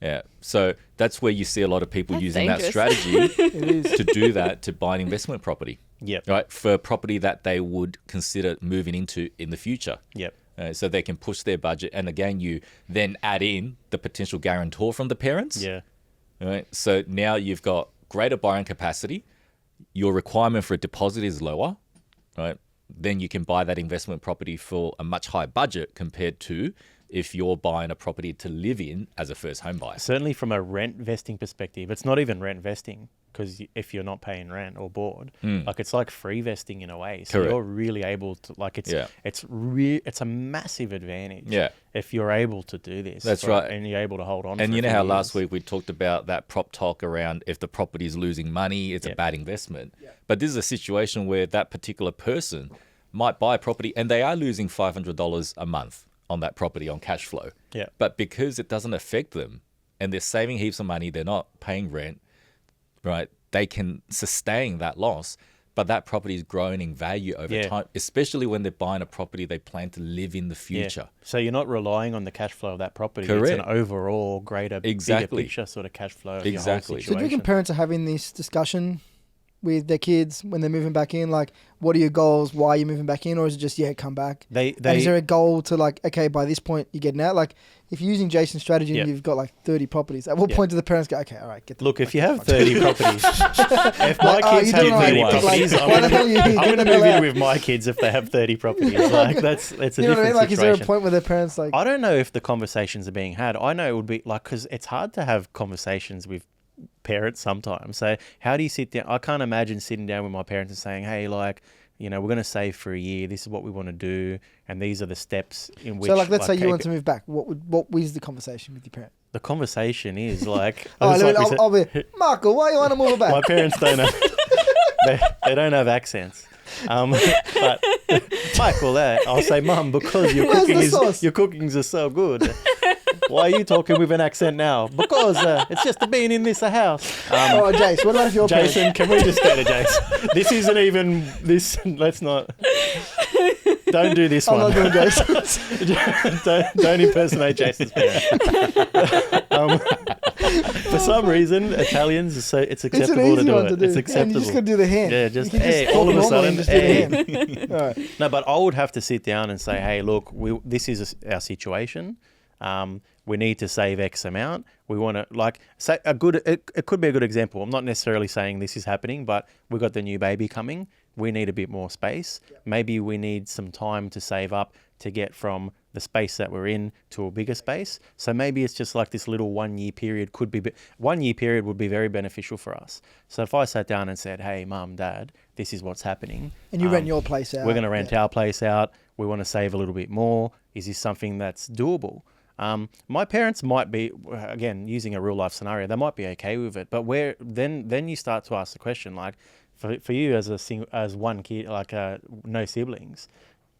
Yeah. So that's where you see a lot of people That's using dangerous. that strategy to do that, to buy an investment property. Yep. Right. For a property that they would consider moving into in the future. Yep. So they can push their budget. And again, you then add in the potential guarantor from the parents. Yeah. Right? So now you've got greater borrowing capacity. Your requirement for a deposit is lower, right? Then you can buy that investment property for a much higher budget compared to if you're buying a property to live in as a first home buyer. Certainly from a rent vesting perspective, it's not even rent vesting because if you're not paying rent or board, like it's like free vesting in a way. So Correct. you're really able to, like it's a massive advantage if you're able to do this. That's right. And you're able to hold on. And for you know a few how years. last week we talked about that prop talk around if the property is losing money, it's a bad investment. But this is a situation where that particular person might buy a property and they are losing $500 a month on that property on cash flow. Yeah. But because it doesn't affect them and they're saving heaps of money, they're not paying rent, right? They can sustain that loss, but that property is growing in value over time, especially when they're buying a property they plan to live in the future. So you're not relying on the cash flow of that property. Correct. It's an overall greater, bigger picture sort of cash flow of your whole Exactly. So do you situation. reckon parents are having this discussion with their kids when they're moving back in? Like, what are your goals? Why are you moving back in? Or is it just, come back? They And is there a goal to like, okay, by this point you're getting out? Like, if you're using Jason's strategy and you've got like 30 properties, at what point do the parents go, okay, all right, get the Look, if you have 30 properties, if my Like, kids you have don't know, 30 like, properties, why the hell you I'm getting going to the hell move in out? with my kids if they have 30 properties. Like, it's a You know what I different mean? Like, is there a situation. point where their parents like, I don't know if the conversations are being had. I know it would be like, because it's hard to have conversations with parents sometimes. So how do you sit down? I can't imagine sitting down with my parents and saying, hey, like, we're going to save for a year. This is what we want to do. And these are the steps in which. so like, let's say you okay, want to move back. What was the conversation with your parents? The conversation is like, Oh, it's like we said- I'll be, Michael, why you want to move back? my parents don't have, they don't have accents. But Michael, I'll say, Mum, because Where's the sauce? your cookings are so good. Why are you talking with an accent now? Because it's just being in this house. Oh, Jace, what about if your parents? Jason, can we just go to Jason? This isn't even this. Let's not. Don't do this I'm one. not doing Jason's. don't impersonate Jason's parents. For some reason, Italians are so it's It's an acceptable to easy do one it. to do. It's And acceptable. you just got to do the hand. Yeah, You just, can hey, talk all of a normally sudden, and just do the hand. All right. No, but I would have to sit down and say, hey, look, this is our situation. We need to save X amount. We want to say it could be a good example. I'm not necessarily saying this is happening, but we've got the new baby coming. We need a bit more space. Yep. Maybe we need some time to save up to get from the space that we're in to a bigger space. So maybe it's just like this little 1 year period 1 year period would be very beneficial for us. So if I sat down and said, hey, Mum, Dad, this is what's happening. And you rent your place out. We're going to rent our place out. We want to save a little bit more. Is this something that's doable? My parents might be, again, using a real life scenario, they might be okay with it. But then you start to ask the question, like, for you as one kid, like no siblings,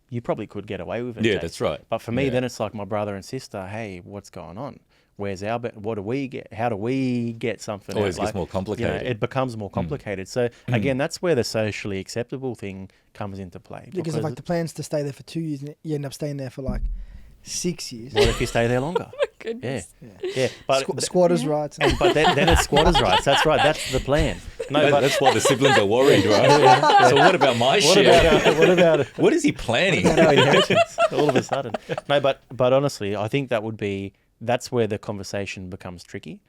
you probably could get away with it. Yeah, Jake. that's right. But for me, then it's like my brother and sister. Hey, what's going on? Where's our bet? What do we get? How do we get something? Always gets more complicated. It becomes more complicated. So again, that's where the socially acceptable thing comes into play. Because if like the plan's to stay there for 2 years and you end up staying there for like 6 years. What if you stay there longer? Goodness. Yeah. But Squatters' rights. but then it's squatters' rights. That's right. That's the plan. No, but That's why the siblings are worried, right? So what about my what share? about What is he planning? no inheritance all of a sudden? No, but honestly, I think that's where the conversation becomes tricky.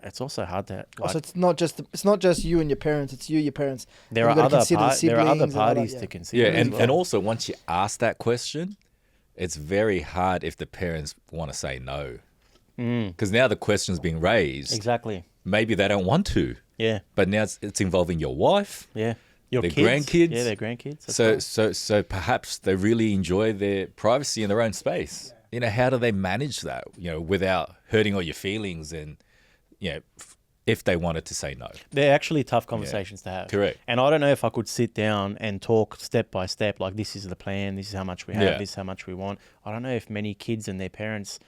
It's also hard to. So it's not just you and your parents. It's you, your parents. There are other parties to consider. Yeah, as well. and also once you ask that question, it's very hard if the parents want to say no. Because now the question's being raised. Exactly. Maybe they don't want to. Yeah. But now it's involving your wife. Yeah. Your Their kids. grandkids. Yeah, their grandkids. That's right. So perhaps they really enjoy their privacy in their own space. How do they manage that? Without hurting all your feelings and, if they wanted to say no. They're actually tough conversations to have. Correct. And I don't know if I could sit down and talk step by step, like this is the plan, this is how much we have, this is how much we want. I don't know if many kids and their parents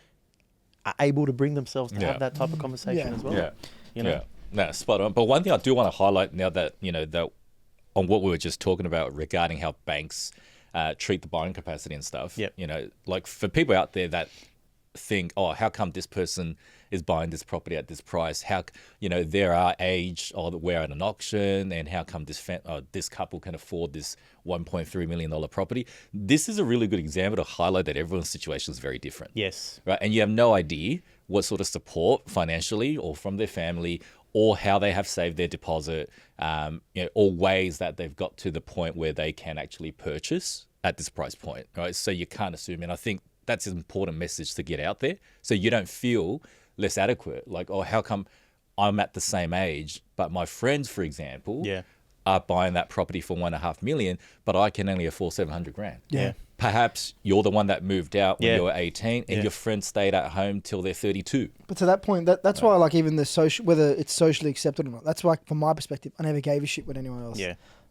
are able to bring themselves to have that type of conversation as well. Yeah. Yeah. No, spot on. But one thing I do want to highlight now that, that on what we were just talking about regarding how banks treat the borrowing capacity and stuff. Yep. Like for people out there that think, oh, how come this person is buying this property at this price? How, they're our age, or we're at an auction, and how come this couple can afford this $1.3 million property? This is a really good example to highlight that everyone's situation is very different. Yes. Right. And you have no idea what sort of support financially or from their family, or how they have saved their deposit, or ways that they've got to the point where they can actually purchase at this price point, right? So you can't assume, and I think that's an important message to get out there, so you don't feel less adequate. Like, oh, how come I'm at the same age, but my friends, for example, are buying that property for $1.5 million, but I can only afford $700,000. Yeah. Perhaps you're the one that moved out when you were 18, and your friends stayed at home till they're 32. But to that point, that's why, like, even the social, whether it's socially accepted or not, that's why, from my perspective, I never gave a shit what anyone else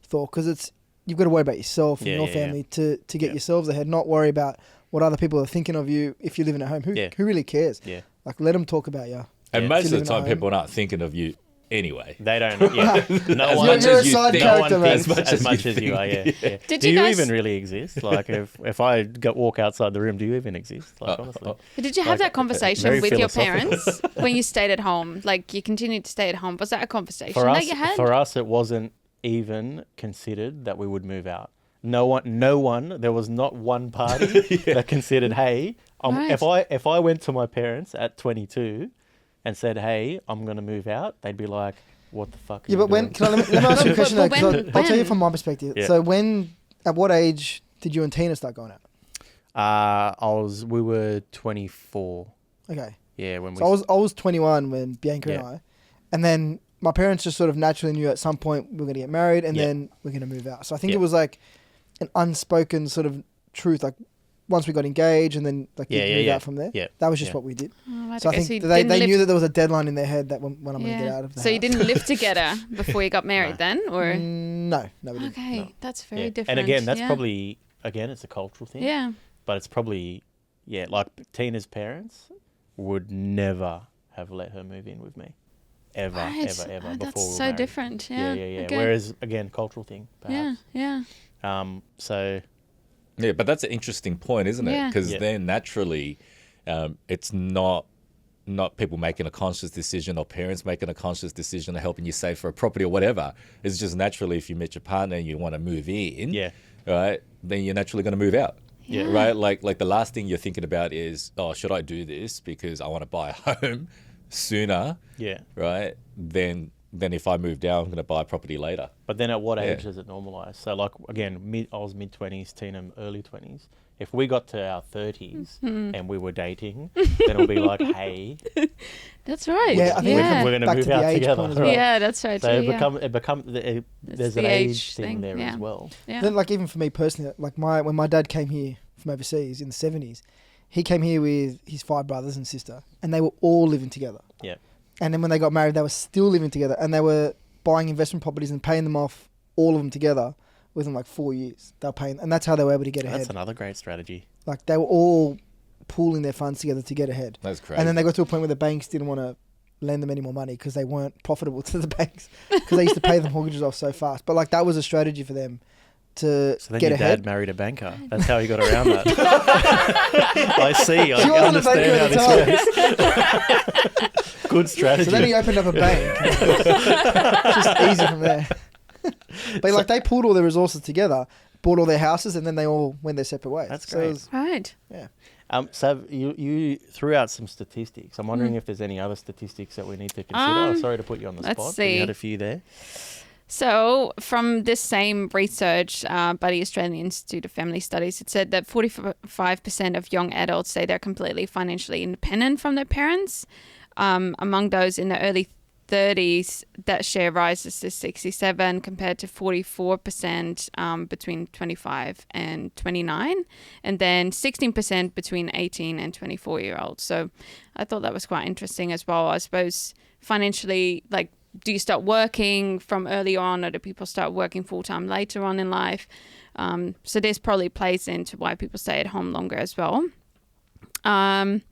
thought, because you've got to worry about yourself and your family to get yourselves ahead, not worry about what other people are thinking of you if you're living at home. Who really cares? Yeah. Like, let them talk about you. And most of the time, people aren't thinking of you anyway. They don't. Yeah. No one. You're a side character, man. As much as you are. Yeah. Do you even really exist? Like, if I walk outside the room, do you even exist? Like, honestly. But did you have that conversation with your parents when you stayed at home? Like, you continued to stay at home. Was that a conversation that you had? For us, it wasn't even considered that we would move out. No one. There was not one party that considered, hey, if I went to my parents at 22 and said, hey, I'm going to move out, they'd be like, what the fuck are you doing? Let me ask you a question, though, 'cause I'll tell you from my perspective. Yeah. So at what age did you and Tina start going out? We were 24. Okay. Yeah. I was 21 when Bianca and I, and then my parents just sort of naturally knew at some point we were going to get married, and then we're going to move out. So I think it was like an unspoken sort of truth, like once we got engaged and then like move out from there. Yeah. That was just what we did. Oh, right. So I think they knew that there was a deadline in their head that when I'm going to get out of the house. So you didn't live together before you got married then? Or No, we didn't. Okay, no. That's very different. And again, that's probably, it's a cultural thing. Yeah. But it's probably, like Tina's parents would never have let her move in with me. Ever. That's before so married. Different. Yeah. Okay. Whereas, again, cultural thing, perhaps. Yeah. So... Yeah, but that's an interesting point, isn't it? Because then naturally, it's not people making a conscious decision or parents making a conscious decision or helping you save for a property or whatever. It's just naturally, if you meet your partner and you want to move in, right, then you're naturally going to move out. Yeah. Right? Like the last thing you're thinking about is, oh, should I do this because I want to buy a home sooner? Yeah. Right? Then if I move down, I'm going to buy a property later. But then at what age does it normalize? So like, again, I was mid-20s, Tina early 20s. If we got to our 30s and we were dating, then it'll be like, hey. That's right. Yeah, I think we're going to move out together. Well. Yeah, that's right. So there's an age thing there as well. Yeah. Then like even for me personally, like when my dad came here from overseas in the 70s, he came here with his 5 brothers and sister, and they were all living together. Yeah. And then when they got married, they were still living together, and they were buying investment properties and paying them off, all of them together, within like 4 years. They were paying, and that's how they were able to get ahead. That's another great strategy. Like they were all pooling their funds together to get ahead. That's crazy. And then they got to a point where the banks didn't want to lend them any more money because they weren't profitable to the banks because they used to pay the mortgages off so fast. But like that was a strategy for them to so then get your ahead. Dad married a banker. That's how he got around that. I see. I understand how this works. Good strategy. So then he opened up a bank. Just easy from there. But like they pulled all their resources together, bought all their houses, and then they all went their separate ways. That's great. So right. Yeah. So you threw out some statistics. I'm wondering if there's any other statistics that we need to consider. Sorry to put you on the spot. Let's see. You had a few there. So from this same research by the Australian Institute of Family Studies, it said that 45% of young adults say they're completely financially independent from their parents. Among those in the early 30s, that share rises to 67 compared to 44% between 25 and 29, and then 16% between 18 and 24-year-olds. So I thought that was quite interesting as well. I suppose financially, like, do you start working from early on, or do people start working full-time later on in life? So this probably plays into why people stay at home longer as well. And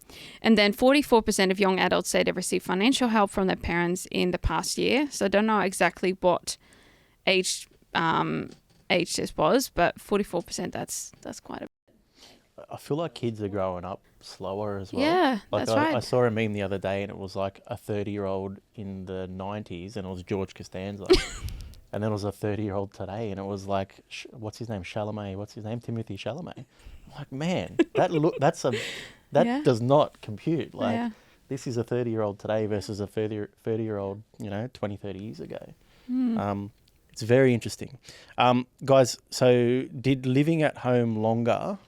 then 44% of young adults say they've received financial help from their parents in the past year. So I don't know exactly what age this was, but 44%, that's quite a bit. I feel like kids are growing up slower as well. Yeah, like that's right. I saw a meme the other day, and it was like a 30-year-old in the 90s, and it was George Costanza. And then it was a 30-year-old today, and it was like, what's his name? Chalamet. What's his name? Timothy Chalamet. I'm like, man, that does not compute. Like, this is a 30-year-old today versus a 30-year-old, 20, 30 years ago. It's very interesting. Guys, so did living at home longer,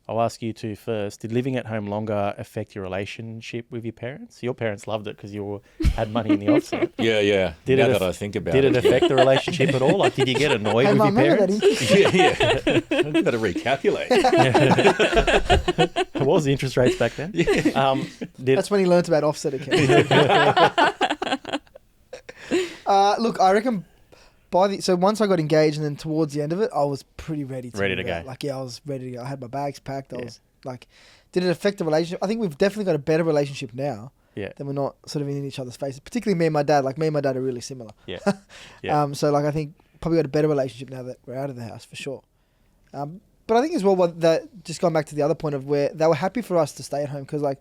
I'll ask you two first, did living at home longer affect your relationship with your parents? Your parents loved it because you had money in the offset. Yeah. Now that I think about it. Did it affect the relationship at all? Like, did you get annoyed with your parents? Yeah. I've got to recalculate. What was the interest rates back then? Yeah. That's when he learnt about offset accounts. Look, I reckon so once I got engaged and then towards the end of it, I was pretty ready to go. Like, I was ready to go. I had my bags packed. I was like, did it affect the relationship? I think we've definitely got a better relationship now. Yeah. Then we're not sort of in each other's faces. Particularly me and my dad. Like, me and my dad are really similar. Yeah. So like, I think probably got a better relationship now that we're out of the house for sure. But I think as well, just going back to the other point of where they were happy for us to stay at home because like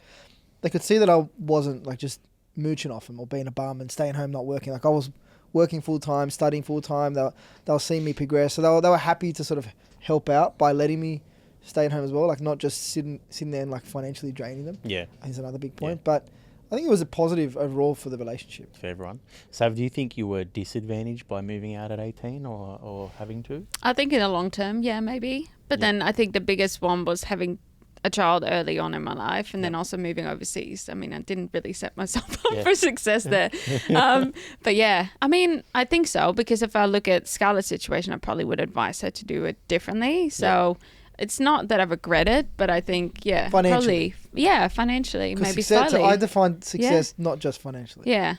they could see that I wasn't like just mooching off them or being a bum and staying home not working. Like, I was working full time, studying full time. They'll see me progress, so they were happy to sort of help out by letting me stay at home as well. Like, not just sitting there and like financially draining them. Yeah, I think is another big point. Yeah. But I think it was a positive overall for the relationship. For everyone. So do you think you were disadvantaged by moving out at 18 or having to? I think in the long term, yeah, maybe. But then I think the biggest one was having a child early on in my life and then also moving overseas. I mean, I didn't really set myself up for success there. But yeah, I mean, I think so, because if I look at Scarlett's situation, I probably would advise her to do it differently. So it's not that I regret it, but I think, financially, maybe success, slightly. I define success not just financially. Yeah.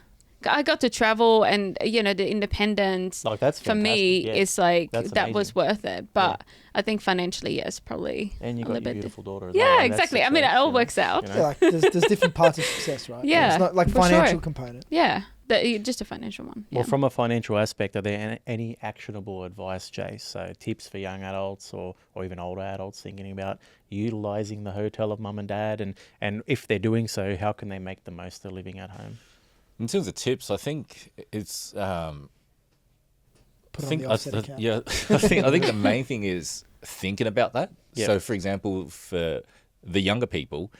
I got to travel and, the independence for me is like, that was worth it. But I think financially, yes, probably. And you got your beautiful daughter as well. Yeah, exactly. I mean, it all works out. Like, there's different parts of success, right? Yeah. It's not like financial component. Yeah. Just a financial one. Well, from a financial aspect, are there any actionable advice, Jace? So tips for young adults or even older adults thinking about utilising the hotel of mum and dad, and if they're doing so, how can they make the most of living at home? In terms of tips, I think it's I think the main thing is thinking about that. Yep. So, for example, for the younger people,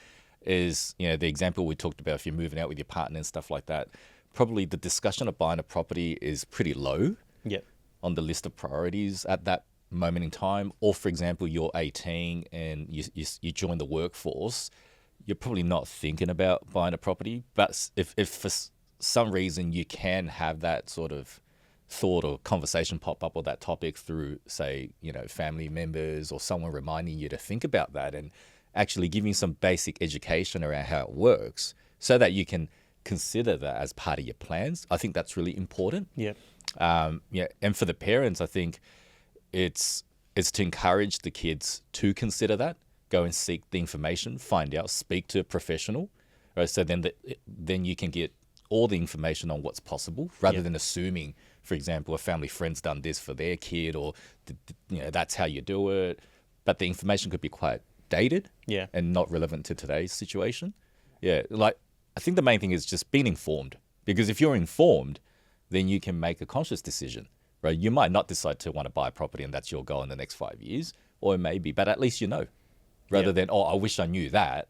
is the example we talked about. If you're moving out with your partner and stuff like that, probably the discussion of buying a property is pretty low. On the list of priorities at that moment in time. Or, for example, you're 18 and you join the workforce, you're probably not thinking about buying a property. But if for some reason you can have that sort of thought or conversation pop up or that topic through, say, family members or someone reminding you to think about that and actually giving some basic education around how it works so that you can consider that as part of your plans. I think that's really important. And for the parents, I think it's to encourage the kids to consider that, go and seek the information, find out, speak to a professional, right? So then you can get all the information on what's possible rather than assuming, for example, a family friend's done this for their kid or, that's how you do it. But the information could be quite dated and not relevant to today's situation. Like, I think the main thing is just being informed, because if you're informed, then you can make a conscious decision, right? You might not decide to want to buy a property and that's your goal in the next 5 years, or it may be, but at least rather than, I wish I knew that,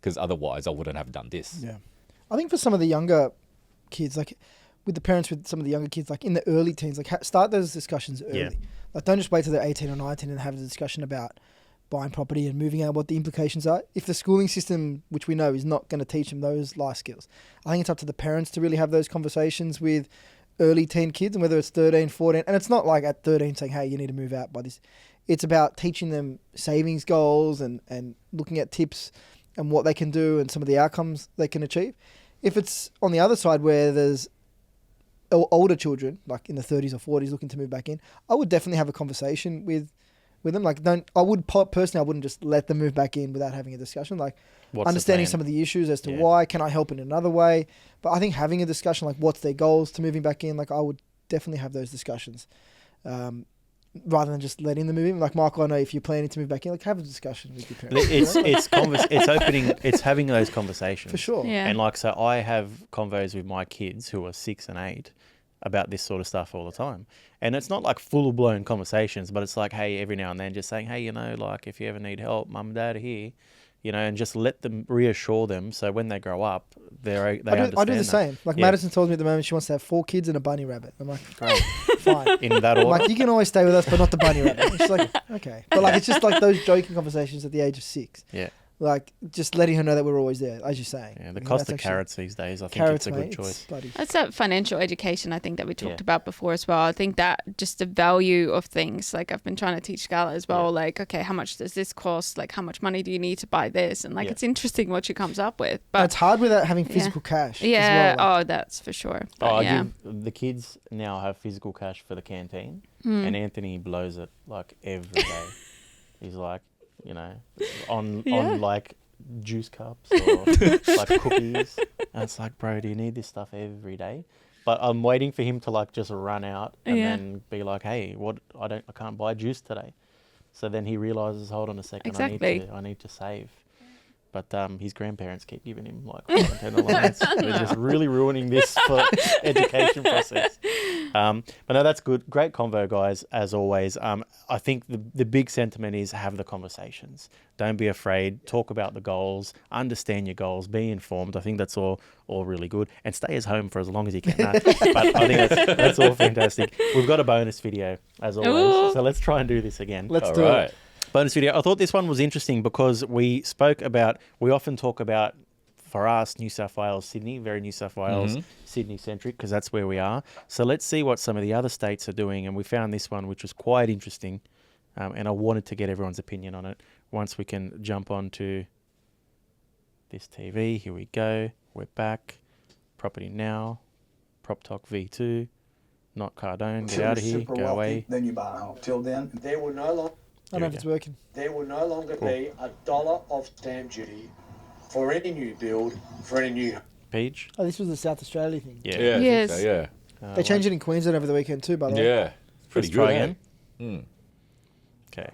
because otherwise I wouldn't have done this. Yeah. I think for some of the younger kids, like with the parents with some of the younger kids, like in the early teens, like start those discussions early. Like, don't just wait till they're 18 or 19 and have a discussion about buying property and moving out, what the implications are. If the schooling system, which we know is not going to teach them those life skills, I think it's up to the parents to really have those conversations with early teen kids, and whether it's 13, 14, and it's not like at 13 saying, hey, you need to move out by this. It's about teaching them savings goals and looking at tips and what they can do and some of the outcomes they can achieve. If it's on the other side where there's older children, like in the 30s or 40s, looking to move back in, I would definitely have a conversation with them. Like, I wouldn't just let them move back in without having a discussion. Like, understanding some of the issues as to why, can I help in another way? But I think having a discussion, like what's their goals to moving back in, like I would definitely have those discussions. rather than just letting them move in. Like, Michael, I know if you're planning to move back in, like, have a discussion with your parents. It's having those conversations. For sure. Yeah. And like, so I have convos with my kids who are 6 and 8 about this sort of stuff all the time. And it's not like full blown conversations, but it's like, hey, every now and then just saying, hey, you know, like if you ever need help, mum and dad are here, you know, and just let them, reassure them. So when they grow up, they understand. I do the same. Like, Madison told me at the moment she wants to have 4 kids and a bunny rabbit. I'm like, great, fine. In that order. I'm like, you can always stay with us, but not the bunny rabbit. And she's like, okay. But like, it's just like those joking conversations at the age of 6. Yeah. Like, just letting her know that we're always there, as you're saying. Yeah, the cost of carrots these days, I think it's a good choice. That's that financial education, I think, that we talked about before as well. I think that just the value of things, like I've been trying to teach Scarlett as well, like, okay, how much does this cost? Like, how much money do you need to buy this? And like, it's interesting what she comes up with. But it's hard without having physical cash. Yeah. As well, like. Oh, that's for sure. But, the kids now have physical cash for the canteen, and Anthony blows it like every day. He's like, you know, on like juice cups or like cookies, and it's like, bro, do you need this stuff every day? But I'm waiting for him to like just run out and then be like, hey, what, I can't buy juice today. So then he realizes, hold on a second, I need to save. But his grandparents keep giving him like 5 and 10 allowance. They're just really ruining this for education process. But no, that's good. Great convo, guys, as always. I think the big sentiment is have the conversations. Don't be afraid. Talk about the goals. Understand your goals. Be informed. I think that's all really good. And stay as home for as long as you can. But I think that's all fantastic. We've got a bonus video, as always. Ooh. So let's try and do this again. Let's do it. Bonus video. I thought this one was interesting because we often talk about, for us, New South Wales, Sydney, very New South Wales, Sydney centric, because that's where we are. So let's see what some of the other states are doing. And we found this one, which was quite interesting. And I wanted to get everyone's opinion on it. Once we can jump onto this TV, here we go. We're back. Property Now, Prop Talk V2, not Cardone. Get out of here. Go away. Then you buy a home. Till then, there will no longer. I don't know if it's working. There will no longer be $1 of stamp duty for any new build, for any new... Page? Oh, this was the South Australia thing. Yeah. Yes. So, yeah. They changed it in Queensland over the weekend too, by the way. Yeah. Pretty good. Again. Okay.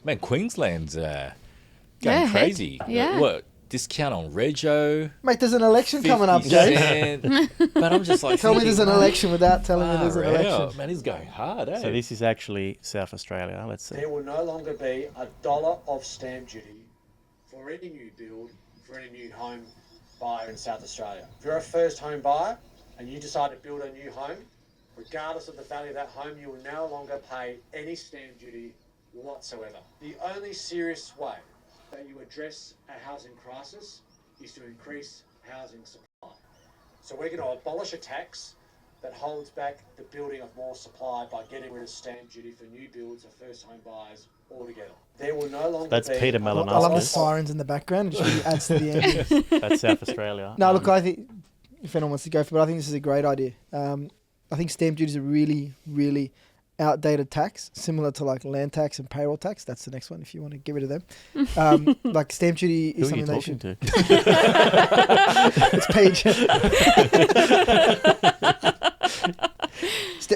Man, Queensland's going crazy. Yeah. What? Discount on Rego. Mate, there's an election coming up, Jay. But I'm just like, tell me there's an election without telling me there's an election. Man, he's going hard, eh? So this is actually South Australia. Let's see. There will no longer be $1 of stamp duty for any new build, for any new home buyer in South Australia. If you're a first home buyer and you decide to build a new home, regardless of the value of that home, you will no longer pay any stamp duty whatsoever. The only serious way that you address a housing crisis is to increase housing supply. So we're going to abolish a tax that holds back the building of more supply by getting rid of stamp duty for new builds of first home buyers altogether. There will no longer That's be... Peter I love the Malinowski. sirens in the background. It really adds to the ambience. That's South Australia. No, look, I think, if anyone wants to go for it, I think this is a great idea. I think stamp duty is a really, really outdated tax, similar to like land tax and payroll tax. That's the next one if you want to get rid of them. Like stamp duty is Who are you something talking they to? It's Paige.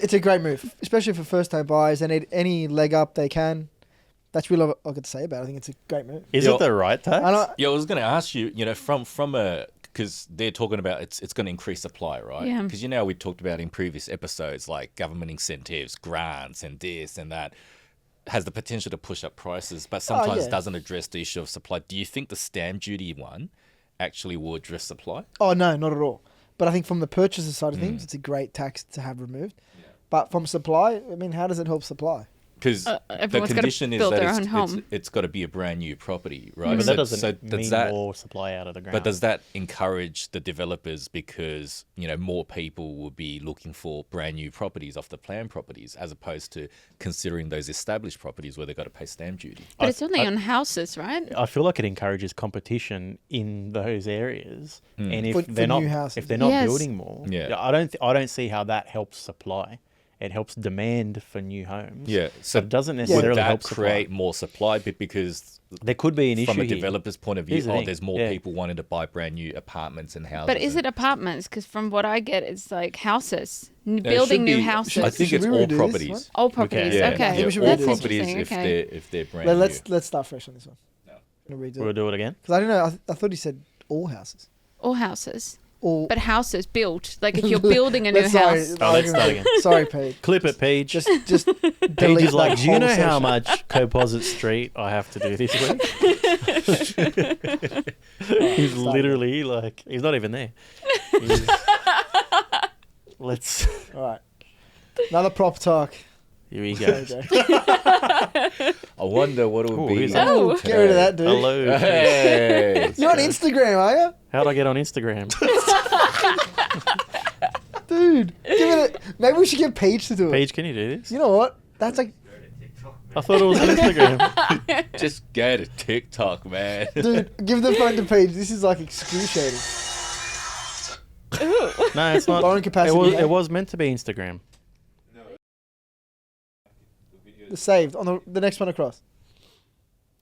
It's a great move, especially for first-time buyers. They need any leg up they can. That's really all I've got to say about it. I think it's a great move. Is it the right tax? Yeah, I was going to ask you, from a... Because they're talking about it's going to increase supply, right? Yeah. Because we talked about in previous episodes, like government incentives, grants, and this and that has the potential to push up prices, but sometimes doesn't address the issue of supply. Do you think the stamp duty one actually will address supply? Oh, no, not at all. But I think from the purchaser side of things, it's a great tax to have removed. Yeah. But from supply, I mean, how does it help supply? Because the condition is that it's got to be a brand new property, right? But that doesn't mean more supply out of the ground. But does that encourage the developers because, more people will be looking for brand new properties off the planned properties as opposed to considering those established properties where they've got to pay stamp duty? But it's only on houses, right? I feel like it encourages competition in those areas. And if for they're not new houses. if they're not building more, I don't see how that helps supply. it helps demand for new homes. Yeah, so but it doesn't would necessarily that help supply. create more supply? Because There could be an issue from a here. developer's point of view, Here's the thing. there's more Yeah. people wanting to buy brand new apartments and houses. But is and- it apartments? Because from what I get, it's like houses, it building should new be- houses. I think Should it's we all redo this properties. one? All properties. Yeah, Okay, Yeah, we should all redo that's this. properties interesting. Okay. if they're brand new. Let's start fresh on this one. Gonna redo We'll it. do it again. Because I don't know. I thought he said all houses. All houses. All. But houses built. Like if you're building a new Let's house. let's start again. Sorry, Paige. Clip it, Paige. Just Paige delete is like, that do you whole know how section." much Composite Street I have to do this week? He's literally like, he's not even there. He's- Let's. All right. Another prop talk. Here we There go. you go. I wonder what it would Ooh, be. here's that. Oh. Get rid of that, dude. Hello. Hey. You're on Instagram, are you? How'd I get on Instagram? Dude, give it a, maybe we should get Paige to do it. Paige, can you do this? You know what? That's like, I thought it was Instagram. Just go to TikTok, man. dude, give the phone to Paige. This is like excruciating. No, it's not. Lowering capacity, yeah. It was meant to be Instagram. The saved on the next one across.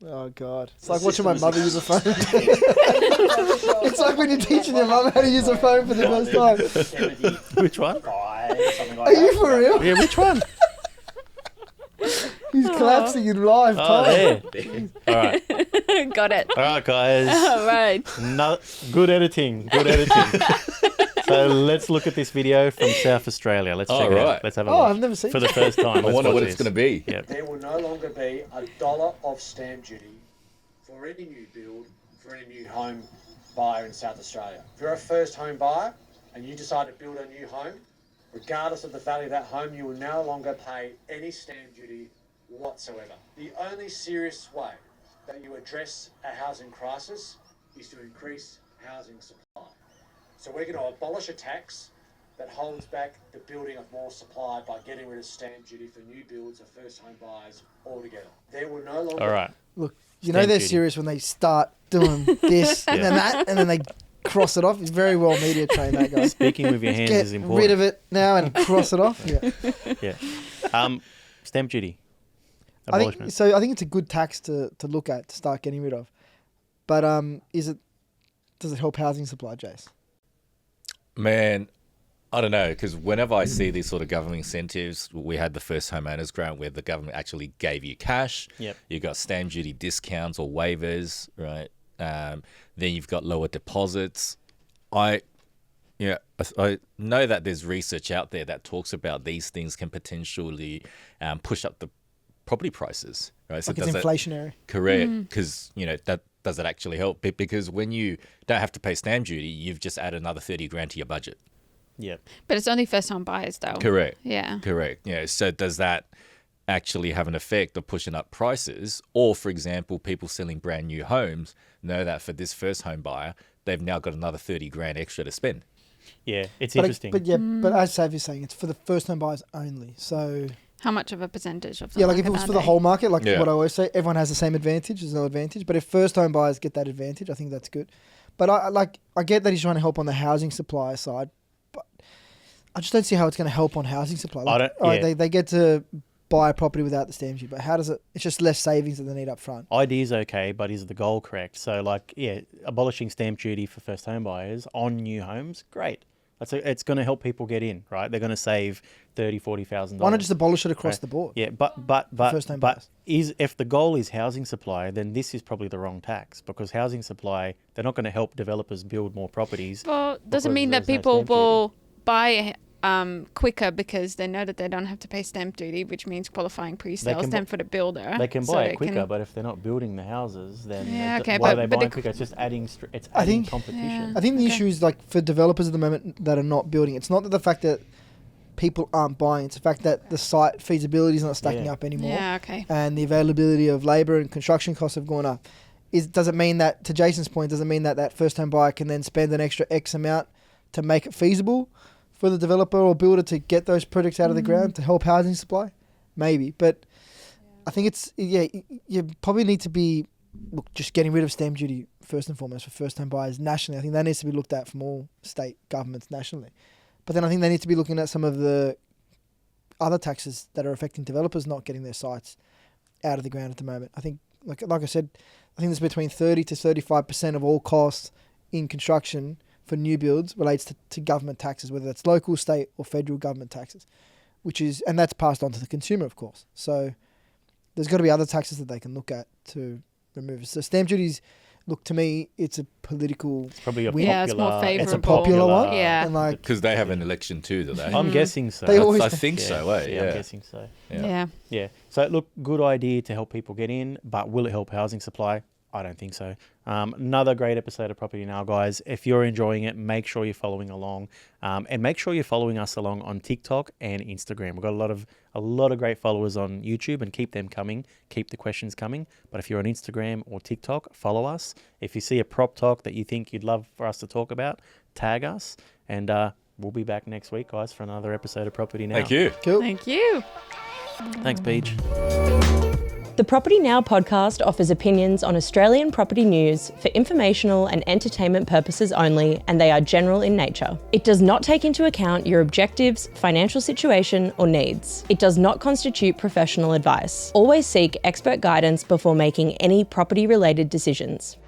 Oh god, it's like watching my mother use a phone. It's like when you're teaching your mum how to use a phone for the first time. Which one? Are you for real? Yeah, which one? He's collapsing in live Oh, time. there. All right. Got it. All right, guys. All right. No, good editing. Good editing. So let's look at this video from South Australia. Let's check it right. out. Let's have a Oh, watch. I've never seen For the it. first time. I Let's wonder watch what it's this. going to be. Yep. There will no longer be $1 of stamp duty for any new build, for any new home buyer in South Australia. If you're a first home buyer and you decide to build a new home, regardless of the value of that home, you will no longer pay any stamp duty whatsoever. The only serious way that you address a housing crisis is to increase housing supply. So we're going to abolish a tax that holds back the building of more supply by getting rid of stamp duty for new builds of first home buyers altogether. There will no longer All right. Look, you know Stamp they're duty. serious when they start doing this and then that, and then they cross it off. It's very well media trained, that guy. Speaking with your hands Get is important. rid of it now and cross it off. Yeah. Yeah. Stamp duty. I Abolishment. think it's a good tax to look at to start getting rid of. But does it help housing supply, Jace? Man, I don't know, because whenever I see these sort of government incentives, we had the first homeowners grant where the government actually gave you cash. Yep. You got stamp duty discounts or waivers, right? Then you've got lower deposits. I know that there's research out there that talks about these things can potentially push up the property prices, right? So Like it's does that- inflationary. Correct, because that does it actually help? Because when you don't have to pay stamp duty, you've just added another 30 grand to your budget. Yep. But it's only first time buyers though. Correct. Yeah. Correct. Yeah. So does that actually have an effect of pushing up prices? Or, for example, people selling brand new homes know that for this first home buyer, they've now got another 30 grand extra to spend. Yeah, it's But interesting. but as Sav is saying, it's for the first home buyers only. So How much of a percentage of the yeah, like if it market was are for the they? whole market, like Yeah. what I always say, everyone has the same advantage. There's no advantage. But if first home buyers get that advantage, I think that's good. But I get that he's trying to help on the housing supply side, but I just don't see how it's going to help on housing supply. Like, I don't- all right, yeah. they get to buy a property without the stamp duty, but how does it? It's just less savings that they need up front. Idea is okay, but is the goal correct? So, like, yeah, abolishing stamp duty for first home buyers on new homes, great. It's going to help people get in, right? They're going to save $30,000-$40,000. Why not just abolish it across Right. the board? Yeah, but First-time buyers. if the goal is housing supply, then this is probably the wrong tax, because housing supply, they're not going to help developers build more properties. Well, does it because mean that there's no people stamp duty. will buy quicker because they know that they don't have to pay stamp duty, which means qualifying pre-sales can then bu- for the builder. They can so buy they it quicker, can- but if they're not building the houses, then Yeah, okay, why but- are they but buying the- quicker? It's just adding it's I adding think- competition. Yeah. I think the Okay. issue is like for developers at the moment that are not building. It's not that the fact that people aren't buying. It's the fact that the site feasibility is not stacking Yeah. up anymore, Yeah, okay. and the availability of labor and construction costs have gone up. Does it mean that, to Jason's point, does it mean that first home buyer can then spend an extra X amount to make it feasible for the developer or builder to get those projects out of the ground to help housing supply? Maybe, but I think you probably need to be just getting rid of stamp duty first and foremost for first home buyers nationally. I think that needs to be looked at from all state governments nationally. But then I think they need to be looking at some of the other taxes that are affecting developers not getting their sites out of the ground at the moment. I think, like I said, I think there's between 30 to 35% of all costs in construction for new builds relates to government taxes, whether that's local, state or federal government taxes, and that's passed on to the consumer, of course. So there's got to be other taxes that they can look at to remove it. So stamp duties, look, to me, it's a political. It's probably it's more favourable. It's a popular one. Yeah. And like, Because they have an election too, do they? I'm guessing so. They always I think so, eh? I'm guessing so. Yeah. So look, good idea to help people get in, but will it help housing supply? I don't think so. Another great episode of Property Now, guys. If you're enjoying it, make sure you're following along, and make sure you're following us along on TikTok and Instagram. We've got a lot of great followers on YouTube, and keep them coming. Keep the questions coming. But if you're on Instagram or TikTok, follow us. If you see a prop talk that you think you'd love for us to talk about, tag us, and we'll be back next week, guys, for another episode of Property Now. Thank you. cool. Thank you. Thanks, Peach. The Property Now podcast offers opinions on Australian property news for informational and entertainment purposes only, and they are general in nature. It does not take into account your objectives, financial situation, or needs. It does not constitute professional advice. Always seek expert guidance before making any property-related decisions.